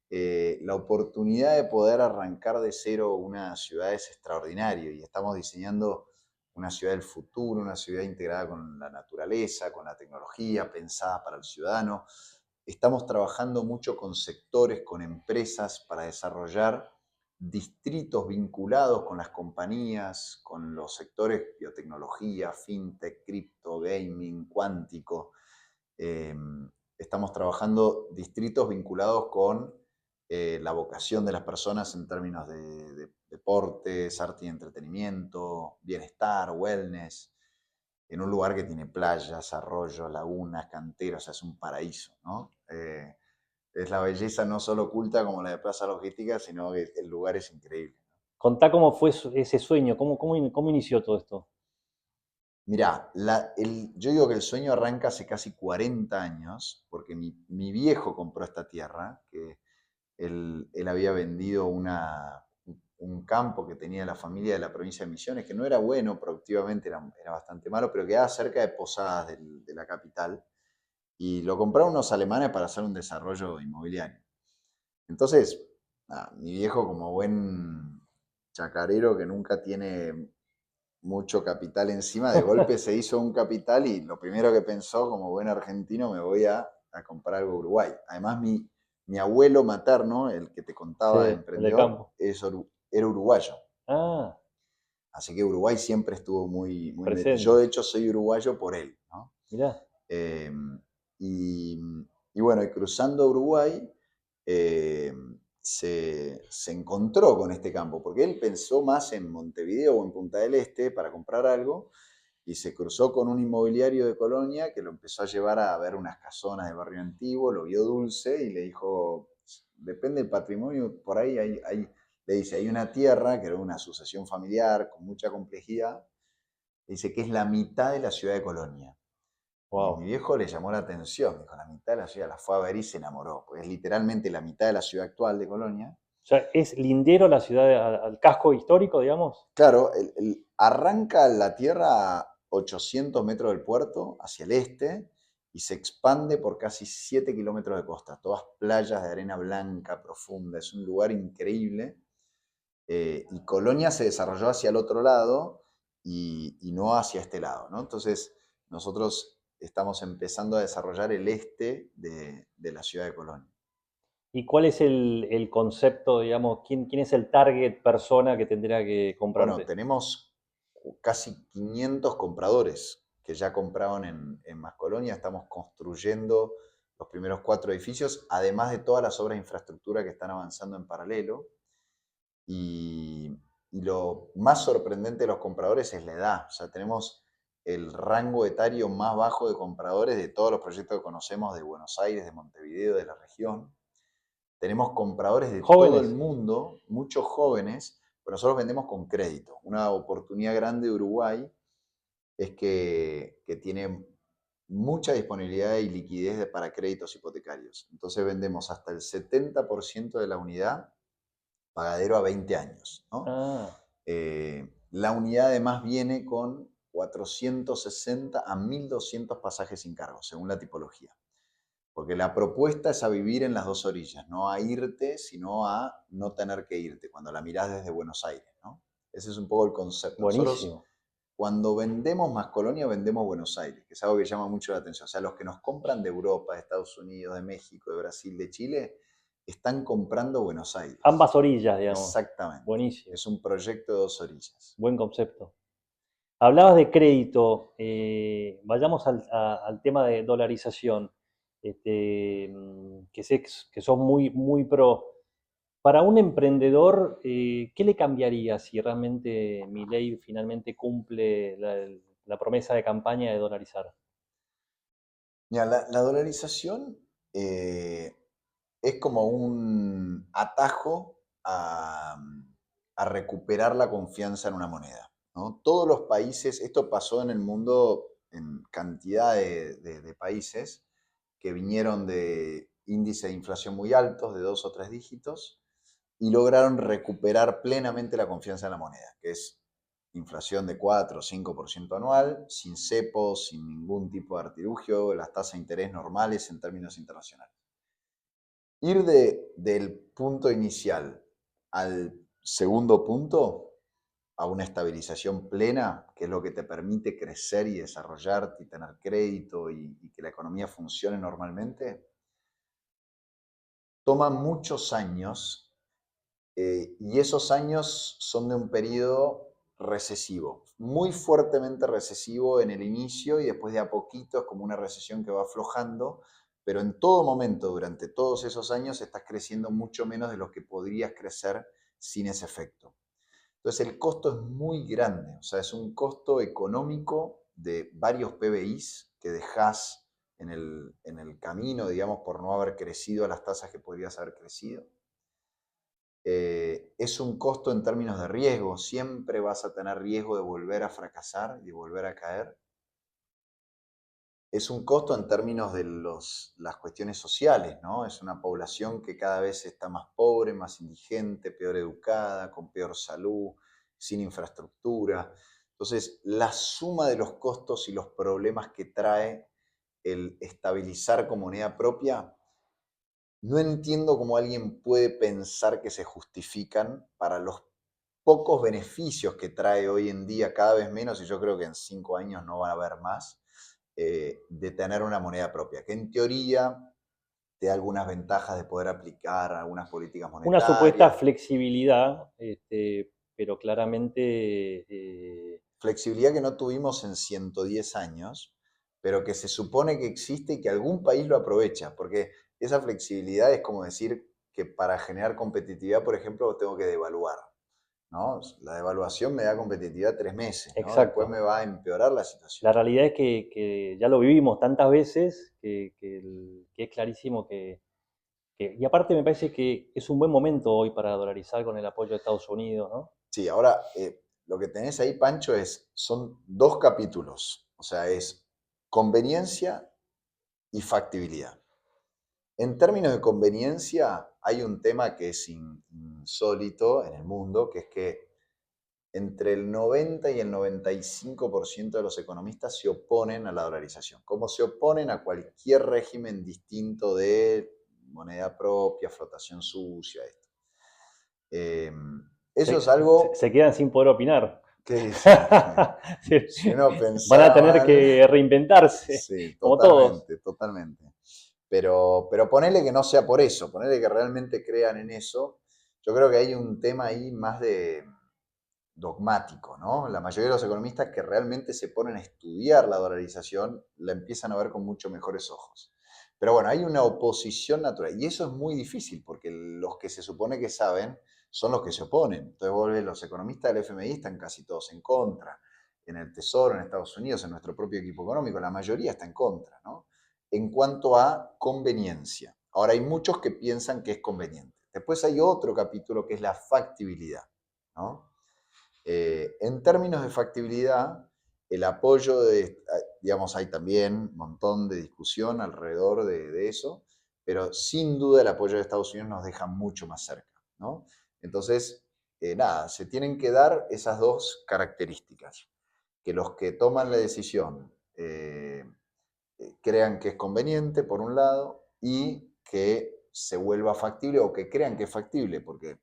la oportunidad de poder arrancar de cero una ciudad es extraordinario, y estamos diseñando una ciudad del futuro, una ciudad integrada con la naturaleza, con la tecnología, pensada para el ciudadano. Estamos trabajando mucho con sectores, con empresas para desarrollar distritos vinculados con las compañías, con los sectores biotecnología, fintech, cripto, gaming, cuántico. Eh, Estamos trabajando distritos vinculados con la vocación de las personas en términos de deportes, arte y entretenimiento, bienestar, wellness, en un lugar que tiene playas, arroyos, lagunas, canteras, o sea, es un paraíso, ¿no? Es la belleza no solo oculta como la de Plaza Logística, sino que el lugar es increíble. Contá cómo fue ese sueño, cómo inició todo esto. Mirá, yo digo que el sueño arranca hace casi 40 años, porque mi viejo compró esta tierra, que él había vendido un campo que tenía la familia de la provincia de Misiones, que no era bueno, productivamente era bastante malo, pero quedaba cerca de Posadas de la capital, y lo compraron unos alemanes para hacer un desarrollo inmobiliario. Entonces, nada, mi viejo como buen chacarero que nunca tiene mucho capital encima, de golpe se hizo un capital y lo primero que pensó, como buen argentino, me voy a comprar algo Uruguay. Además, mi abuelo materno, el que te Sí, contaba de el de emprendedor, campo. era uruguayo. Ah, Así que Uruguay siempre estuvo muy, muy metido. Yo, presente. de hecho, soy uruguayo por él, ¿no? Mirá. Eh, y, y bueno, y cruzando Uruguay, eh, se encontró con este campo, porque él pensó más en Montevideo o en Punta del Este para comprar algo, y se cruzó con un inmobiliario de Colonia que lo empezó a llevar a ver unas casonas de barrio antiguo, lo vio dulce y le dijo, depende del patrimonio, por ahí le dice, hay una tierra que era una sucesión familiar con mucha complejidad, dice que es la mitad de la ciudad de Colonia. Y mi Wow. viejo le llamó la atención, dijo, la mitad de la ciudad, la fue a ver y se enamoró, porque es literalmente la mitad de la ciudad actual de Colonia. O sea, es lindero la ciudad al casco histórico, digamos. Claro, arranca la tierra a 800 metros del puerto hacia el este y se expande por casi 7 kilómetros de costa, todas playas de arena blanca profunda, es un lugar increíble. Y Colonia se desarrolló hacia el otro lado y no hacia este lado, ¿no? Entonces, nosotros estamos empezando a desarrollar el este de la ciudad de Colonia. ¿Y cuál es el concepto, digamos, quién es el target persona que tendría que Bueno, comprarte? tenemos casi 500 compradores que ya compraron en Mascolonia. Estamos construyendo los primeros 4 edificios, además de todas las obras de infraestructura que están avanzando en paralelo. Y, y lo más sorprendente de los compradores es la edad. O sea, tenemos el rango etario más bajo de compradores de todos los proyectos que conocemos de Buenos Aires, de Montevideo, de la región. Tenemos compradores de todo el Jóvenes. mundo, muchos jóvenes, pero nosotros vendemos con crédito. Una oportunidad grande de Uruguay es que tiene mucha disponibilidad y liquidez para créditos hipotecarios. Entonces vendemos hasta el 70% de la unidad pagadero a 20 años, ¿no? Ah, La unidad además viene con 460 a 1.200 pasajes sin cargo, según la tipología. Porque la propuesta es a vivir en las dos orillas, no a irte, sino a no tener que irte, cuando la mirás desde Buenos Aires, ¿no? Ese es un poco el concepto. Nosotros, buenísimo. cuando vendemos más Colonia, vendemos Buenos Aires, que es algo que llama mucho la atención. O sea, los que nos compran de Europa, de Estados Unidos, de México, de Brasil, de Chile, están comprando Buenos Aires. Ambas orillas, digamos. Exactamente. Buenísimo. Es un proyecto de dos orillas. Buen concepto. Hablabas de crédito. Vayamos al tema de dolarización. Que sé que sos muy pro. Para un emprendedor, ¿qué le cambiaría si realmente mi ley finalmente cumple la promesa de campaña de dolarizar? Mira, la dolarización es como un atajo a recuperar la confianza en una moneda, ¿no? Todos los países, esto pasó en el mundo en cantidad de países que vinieron de índices de inflación muy altos, de 2 o 3 dígitos, y lograron recuperar plenamente la confianza en la moneda, que es inflación de 4 o 5% anual, sin cepos, sin ningún tipo de artilugio, las tasas de interés normales en términos internacionales. Ir del punto inicial al segundo punto, a una estabilización plena, que es lo que te permite crecer y desarrollarte y tener crédito y que la economía funcione normalmente, toma muchos años y esos años son de un periodo recesivo, muy fuertemente recesivo en el inicio y después de a poquito es como una recesión que va aflojando, pero en todo momento, durante todos esos años, estás creciendo mucho menos de lo que podrías crecer sin ese efecto. Entonces el costo es muy grande, o sea, es un costo económico de varios PBIs que dejas en el camino, digamos, por no haber crecido a las tasas que podrías haber crecido. Es un costo en términos de riesgo, siempre vas a tener riesgo de volver a fracasar y de volver a caer. Es un costo en términos de las cuestiones sociales, ¿no? Es una población que cada vez está más pobre, más indigente, peor educada, con peor salud, sin infraestructura. Entonces, la suma de los costos y los problemas que trae el estabilizar con moneda propia, no entiendo cómo alguien puede pensar que se justifican para los pocos beneficios que trae hoy en día, cada vez menos, y yo creo que en 5 años no va a haber más, de tener una moneda propia, que en teoría te da algunas ventajas de poder aplicar algunas políticas Una supuesta monetarias, flexibilidad, pero claramente flexibilidad que no tuvimos en 110 años, pero que se supone que existe y que algún país lo aprovecha, porque esa flexibilidad es como decir que para generar competitividad, por ejemplo, tengo que devaluar, ¿no? La devaluación me da competitividad 3 meses, ¿no? Después me exacto. va a empeorar la situación. La realidad es que ya lo vivimos tantas veces que es clarísimo y aparte me parece que es un buen momento hoy para dolarizar con el apoyo de Estados Unidos, ¿no? Sí, ahora lo que tenés ahí, Pancho, son 2 capítulos, o sea, es conveniencia y factibilidad. En términos de conveniencia, hay un tema que es insólito en el mundo, que es que entre el 90 y el 95% de los economistas se oponen a la dolarización, como se oponen a cualquier régimen distinto de moneda propia, flotación sucia, esto. Eh, Eso es algo Se quedan sin poder opinar. que si uno Van a pensara tener mal, que reinventarse, sí, como todos. totalmente, totalmente. Pero ponele que no sea por eso, ponele que realmente crean en eso. Yo creo que hay un tema ahí más de dogmático, ¿no? La mayoría de los economistas que realmente se ponen a estudiar la dolarización la empiezan a ver con mucho mejores ojos. Pero bueno, hay una oposición natural y eso es muy difícil porque los que se supone que saben son los que se oponen. Entonces, los economistas del FMI están casi todos en contra. En el Tesoro, en Estados Unidos, en nuestro propio equipo económico, la mayoría está en contra, ¿no? En cuanto a conveniencia. Ahora, hay muchos que piensan que es conveniente. Después hay otro capítulo que es la factibilidad, ¿no? En términos de factibilidad, el apoyo digamos, hay también un montón de discusión alrededor de eso, pero sin duda el apoyo de Estados Unidos nos deja mucho más cerca, ¿no? Entonces, nada, se tienen que dar esas 2 características, que los que toman la decisión crean que es conveniente, por un lado, y que se vuelva factible o que crean que es factible, porque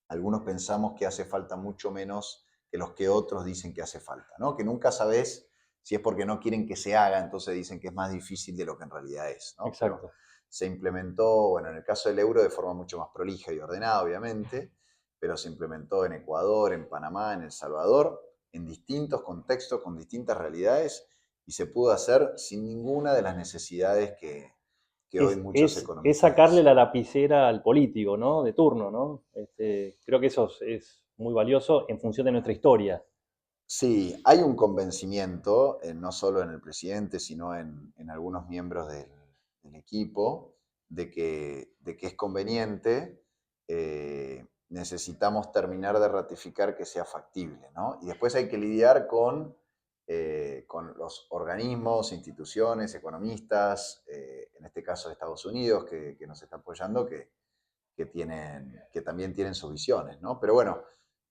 algunos pensamos que hace falta mucho menos que los que otros dicen que hace falta, ¿no? Que nunca sabes si es porque no quieren que se haga, entonces dicen que es más difícil de lo que en realidad es, ¿no? Pero Exacto. se implementó, bueno, en el caso del euro de forma mucho más prolija y ordenada, obviamente, pero se implementó en Ecuador, en Panamá, en El Salvador, en distintos contextos, con distintas realidades, y se pudo hacer sin ninguna de las necesidades que hoy muchos Es economistas. sacarle la lapicera al político, ¿no? De turno, ¿no? Creo que eso es muy valioso en función de nuestra historia. Sí, hay un convencimiento, no solo en el presidente, sino en algunos miembros del equipo, de que es conveniente. Necesitamos terminar de ratificar que sea factible, ¿no? Y después hay que lidiar con los organismos, instituciones, economistas, en este caso de Estados Unidos, que nos está apoyando, que también tienen sus visiones, ¿no? Pero bueno,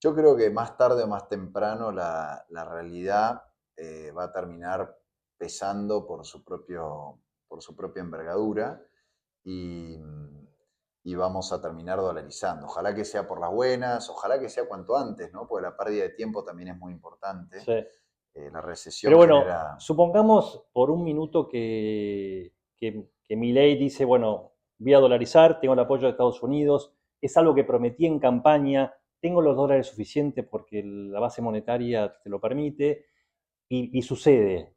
yo creo que más tarde o más temprano la realidad va a terminar pesando por su propia envergadura y, y vamos a terminar dolarizando. Ojalá que sea por las buenas, ojalá que sea cuanto antes, ¿no? Porque la pérdida de tiempo también es muy importante. Sí. La Pero recesión bueno, genera. supongamos por un minuto que Milei dice, bueno, voy a dolarizar, tengo el apoyo de Estados Unidos, es algo que prometí en campaña, tengo los dólares suficientes porque la base monetaria te lo permite, y sucede,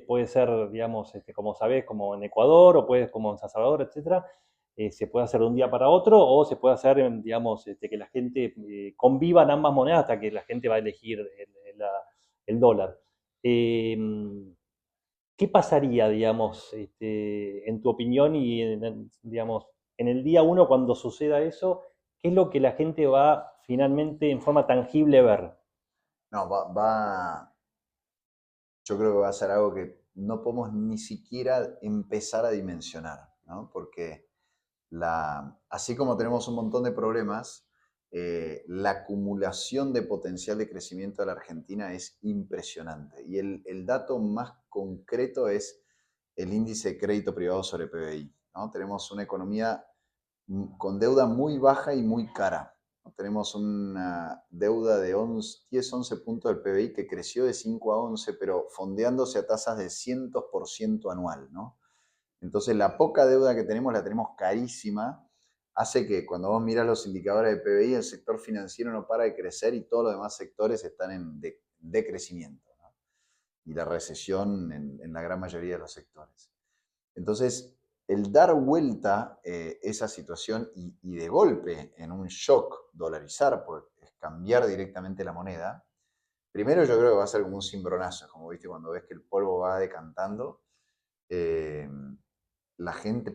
puede ser, digamos, como sabés, como en Ecuador, o puede como en San Salvador, etcétera, se puede hacer de un día para otro, o se puede hacer, digamos, que la gente convivan ambas monedas hasta que la gente va a elegir el dólar. Eh, ¿Qué pasaría, digamos, en tu opinión y, digamos, en el día uno cuando suceda eso? ¿Qué es lo que la gente va finalmente en forma tangible a ver? No, yo creo que va a ser algo que no podemos ni siquiera empezar a dimensionar, ¿no? Porque así como tenemos un montón de problemas, la acumulación de potencial de crecimiento de la Argentina es impresionante. Y el dato más concreto es el índice de crédito privado sobre PBI, ¿no? Tenemos una economía con deuda muy baja y muy cara. Tenemos una deuda de 10-11 puntos del PBI que creció de 5 a 11, pero fondeándose a tasas de cientos por ciento anual, ¿no? Entonces la poca deuda que tenemos la tenemos carísima, hace que cuando vos miras los indicadores de PBI, el sector financiero no para de crecer y todos los demás sectores están en decrecimiento, ¿no? Y la recesión en la gran mayoría de los sectores. Entonces, el dar vuelta esa situación y de golpe en un shock dolarizar, pues cambiar directamente la moneda, primero yo creo que va a ser como un cimbronazo, como viste cuando ves que el polvo va decantando, eh,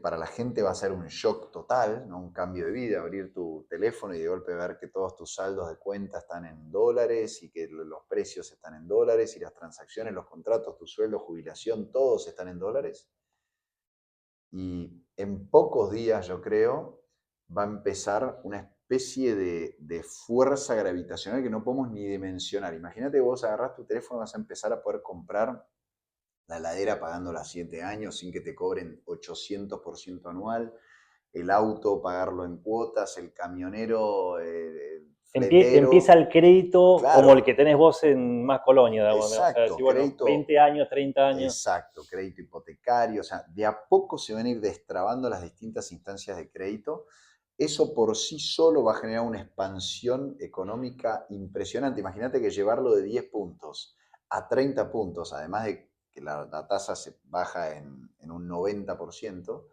para la gente va a ser un shock total, ¿no? Un cambio de vida, abrir tu teléfono y de golpe ver que todos tus saldos de cuenta están en dólares y que los precios están en dólares y las transacciones, los contratos, tu sueldo, jubilación, todos están en dólares. Y en pocos días, yo creo, va a empezar una especie de fuerza gravitacional que no podemos ni dimensionar. Imagínate que vos agarrás tu teléfono y vas a empezar a poder comprar la heladera pagándola a 7 años sin que te cobren 800% anual, el auto pagarlo en cuotas, el camionero, el Empieza fletero. el crédito como el Claro, que tenés vos en Más Colonia, digamos, ¿no? O sea, exacto, decir, bueno, crédito. 20 años, 30 años. Exacto, crédito hipotecario, o sea, de a poco se van a ir destrabando las distintas instancias de crédito. Eso por sí solo va a generar una expansión económica impresionante. Imagínate que llevarlo de 10 puntos a 30 puntos, además de que la tasa se baja en un 90%,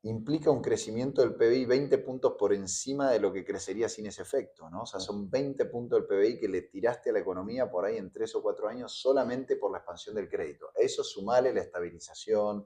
implica un crecimiento del PBI 20 puntos por encima de lo que crecería sin ese efecto, ¿no? O sea, son 20 puntos del PBI que le tiraste a la economía por ahí en 3 o 4 años solamente por la expansión del crédito. A eso sumale la estabilización,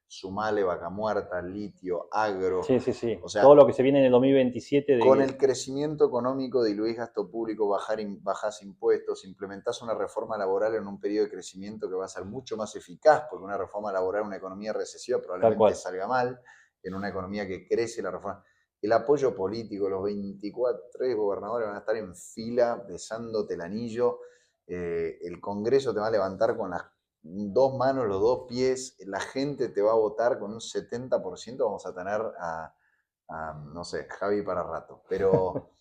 sumale vaca muerta, litio, agro. Sí, sí, sí. O Todo sea, lo que se viene en el 2027 con de... el crecimiento económico diluís gasto público, bajás impuestos, implementás una reforma laboral en un periodo de crecimiento que va a ser mucho más eficaz, porque una reforma laboral en una economía recesiva Tal probablemente cual. salga mal, en una economía que crece la reforma. El apoyo político, los 24 gobernadores van a estar en fila besándote el anillo, el Congreso te va a levantar con las dos manos, los dos pies, la gente te va a votar con un 70%, vamos a tener no sé, Javi para rato. Pero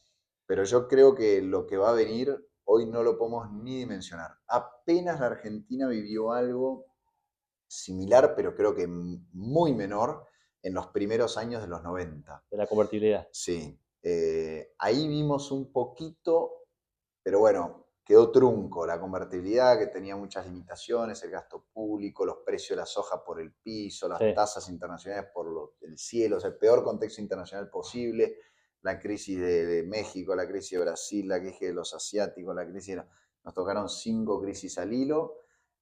yo creo que lo que va a venir hoy no lo podemos ni dimensionar. Apenas la Argentina vivió algo similar, pero creo que muy menor, en los primeros años de los 90. De la convertibilidad. Sí, ahí vimos un poquito, pero bueno, quedó trunco la convertibilidad, que tenía muchas limitaciones, el gasto público, los precios de la soja por el piso, las Sí. tasas internacionales por el cielo, o sea, el peor contexto internacional posible, la crisis de México, la crisis de Brasil, la crisis de los asiáticos, la crisis nos tocaron 5 crisis al hilo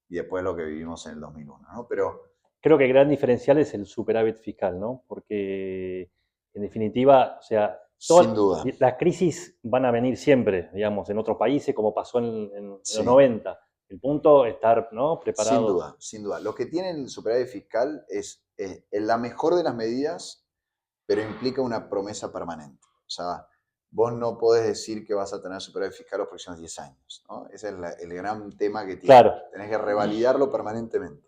y después lo que vivimos en el 2001, ¿no? Pero Creo que el gran diferencial es el superávit fiscal, ¿no? Porque, en definitiva, o sea, sin todas duda, las crisis van a venir siempre, digamos, en otros países, como pasó en los sí. 90. El punto es estar, ¿no? Sin Preparado. duda, sin duda. Lo que tiene el superávit fiscal es la mejor de las medidas, pero implica una promesa permanente. O sea, vos no podés decir que vas a tener superávit fiscal los próximos 10 años, ¿no? Ese es el gran tema que tiene. Claro, Tenés que revalidarlo permanentemente.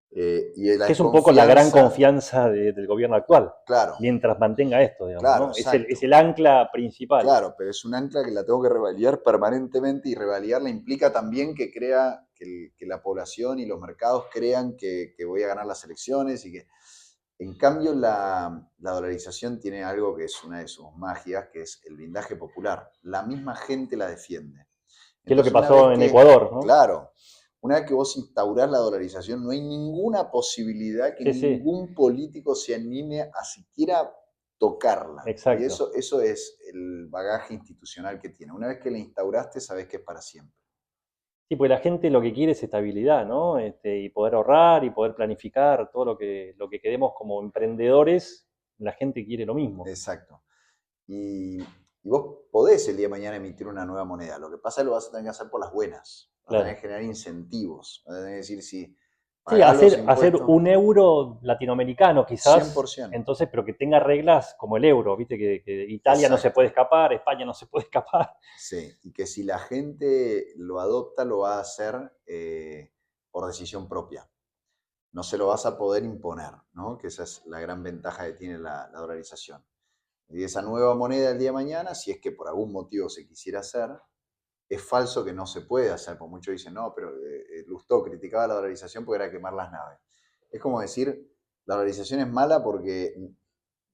Y la que es un poco la gran desconfianza, confianza del gobierno actual, claro, mientras mantenga esto, digamos, claro, ¿no? Es exacto. el ancla principal. Claro, pero es un ancla que la tengo que revalidar permanentemente y revalidarla implica también que crea que la población y los mercados crean que voy a ganar las elecciones y que, en cambio, la dolarización tiene algo que es una de sus magias, que es el blindaje popular. La misma gente la defiende. Que es lo que Entonces, una vez pasó en que, Ecuador, ¿no? claro, una vez que vos instaurás la dolarización, no hay ninguna posibilidad que Sí, sí, ningún político se anime a siquiera tocarla. Y exacto. eso es el bagaje institucional que tiene. Una vez que la instauraste, sabes que es para siempre. Sí, pues la gente lo que quiere es estabilidad, ¿no? Y poder ahorrar y poder planificar todo lo que queremos como emprendedores, la gente quiere lo mismo. Exacto. Y vos podés el día de mañana emitir una nueva moneda. Lo que pasa es que lo vas a tener que hacer por las buenas. vas a tener claro. que generar incentivos, vas a tener que decir si Sí, pagás los hacer impuestos, un euro latinoamericano quizás, 100%, entonces, pero que tenga reglas como el euro, viste que Italia no se puede exacto. escapar, España no se puede escapar. Sí, y que si la gente lo adopta, lo va a hacer por decisión propia. No se lo vas a poder imponer, ¿no? Que esa es la gran ventaja que tiene la dolarización. Y esa nueva moneda el día de mañana, si es que por algún motivo se quisiera hacer, es falso que no se puede hacer, porque muchos dicen, no, pero Lustó criticaba la dolarización porque era quemar las naves. Es como decir, la dolarización es mala porque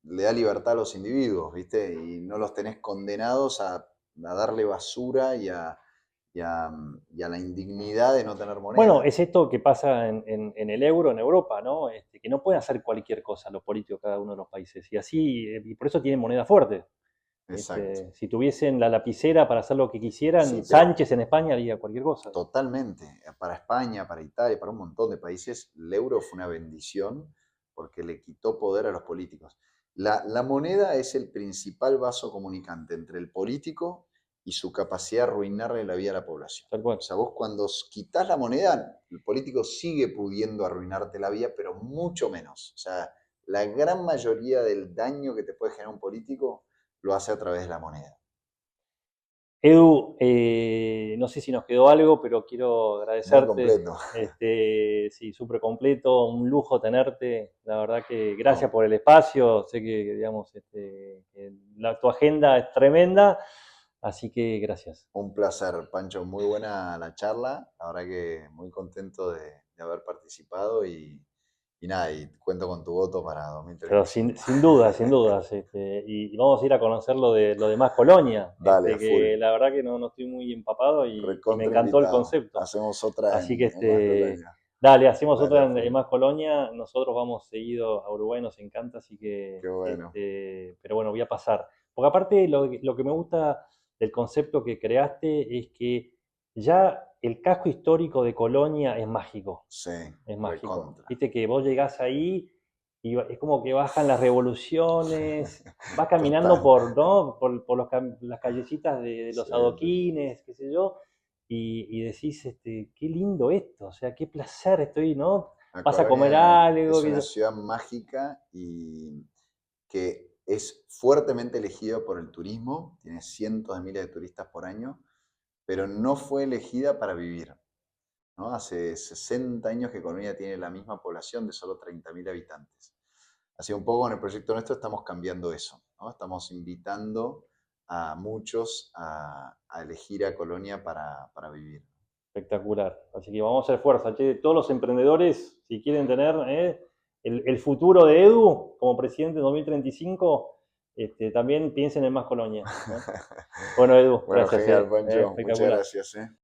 le da libertad a los individuos, ¿viste? Y no los tenés condenados a darle basura y a la indignidad de no tener Bueno, moneda. es esto que pasa en el euro, en Europa, ¿no? Que no pueden hacer cualquier cosa los políticos de cada uno de los países. Y así, y por eso tienen moneda fuerte. Exacto. Si tuviesen la lapicera para hacer lo que Sí, quisieran, pero Sánchez en España haría cualquier cosa. totalmente. Para España, para Italia, para un montón de países, el euro fue una bendición porque le quitó poder a los políticos. La moneda es el principal vaso comunicante entre el político y su capacidad de arruinarle la vida a la población. Tal cual. O sea, vos cuando quitas la moneda, el político sigue pudiendo arruinarte la vida, pero mucho menos. O sea, la gran mayoría del daño que te puede generar un político lo hace a través de la moneda. Edu, no sé si nos quedó algo, pero quiero Muy agradecerte. completo. Sí, súper completo, un lujo tenerte. La verdad que gracias No, por el espacio. Sé digamos, que tu agenda es tremenda, así que gracias. un placer, Pancho. Muy buena la charla. La verdad que muy contento de haber participado y nada, y cuento con tu voto para Pero 2035. sin dudas, sin dudas. Y vamos a ir a conocer lo demás Colonia, Dale, a full. que la verdad que no estoy muy empapado y me Recontra encantó el invitado. concepto. Hacemos otra Así que en Más Colonia. dale, hacemos Dale, otra a full. en Más Colonia. Nosotros vamos seguido a Uruguay, nos encanta, así que, Qué bueno. pero bueno, voy a pasar. Porque aparte lo que me gusta del concepto que creaste es que ya el casco histórico de Colonia es mágico, Sí, es mágico. recontra. Viste que vos llegás ahí y es como que bajan las revoluciones, vas caminando Total. ¿no? por las callecitas de los Sí, sí. adoquines, qué sé yo, y decís, qué lindo esto, o sea, qué placer estoy, ¿no? La Vas a comer Colonia algo, es qué sé una yo. ciudad mágica y que es fuertemente elegida por el turismo. Tiene cientos de miles de turistas por año, pero no fue elegida para vivir, ¿no? Hace 60 años que Colonia tiene la misma población de solo 30.000 habitantes. Así un poco con el proyecto nuestro estamos cambiando eso, ¿no? Estamos invitando a muchos a elegir a Colonia para vivir. Espectacular. Así que vamos a hacer fuerza, che, todos los emprendedores, si quieren tener el futuro de Edu como presidente en 2035, también piensen en Más Colonia. Bueno, Edu, Bueno, gracias, genial, Pancho. Muchas espectacular. gracias, ¿eh?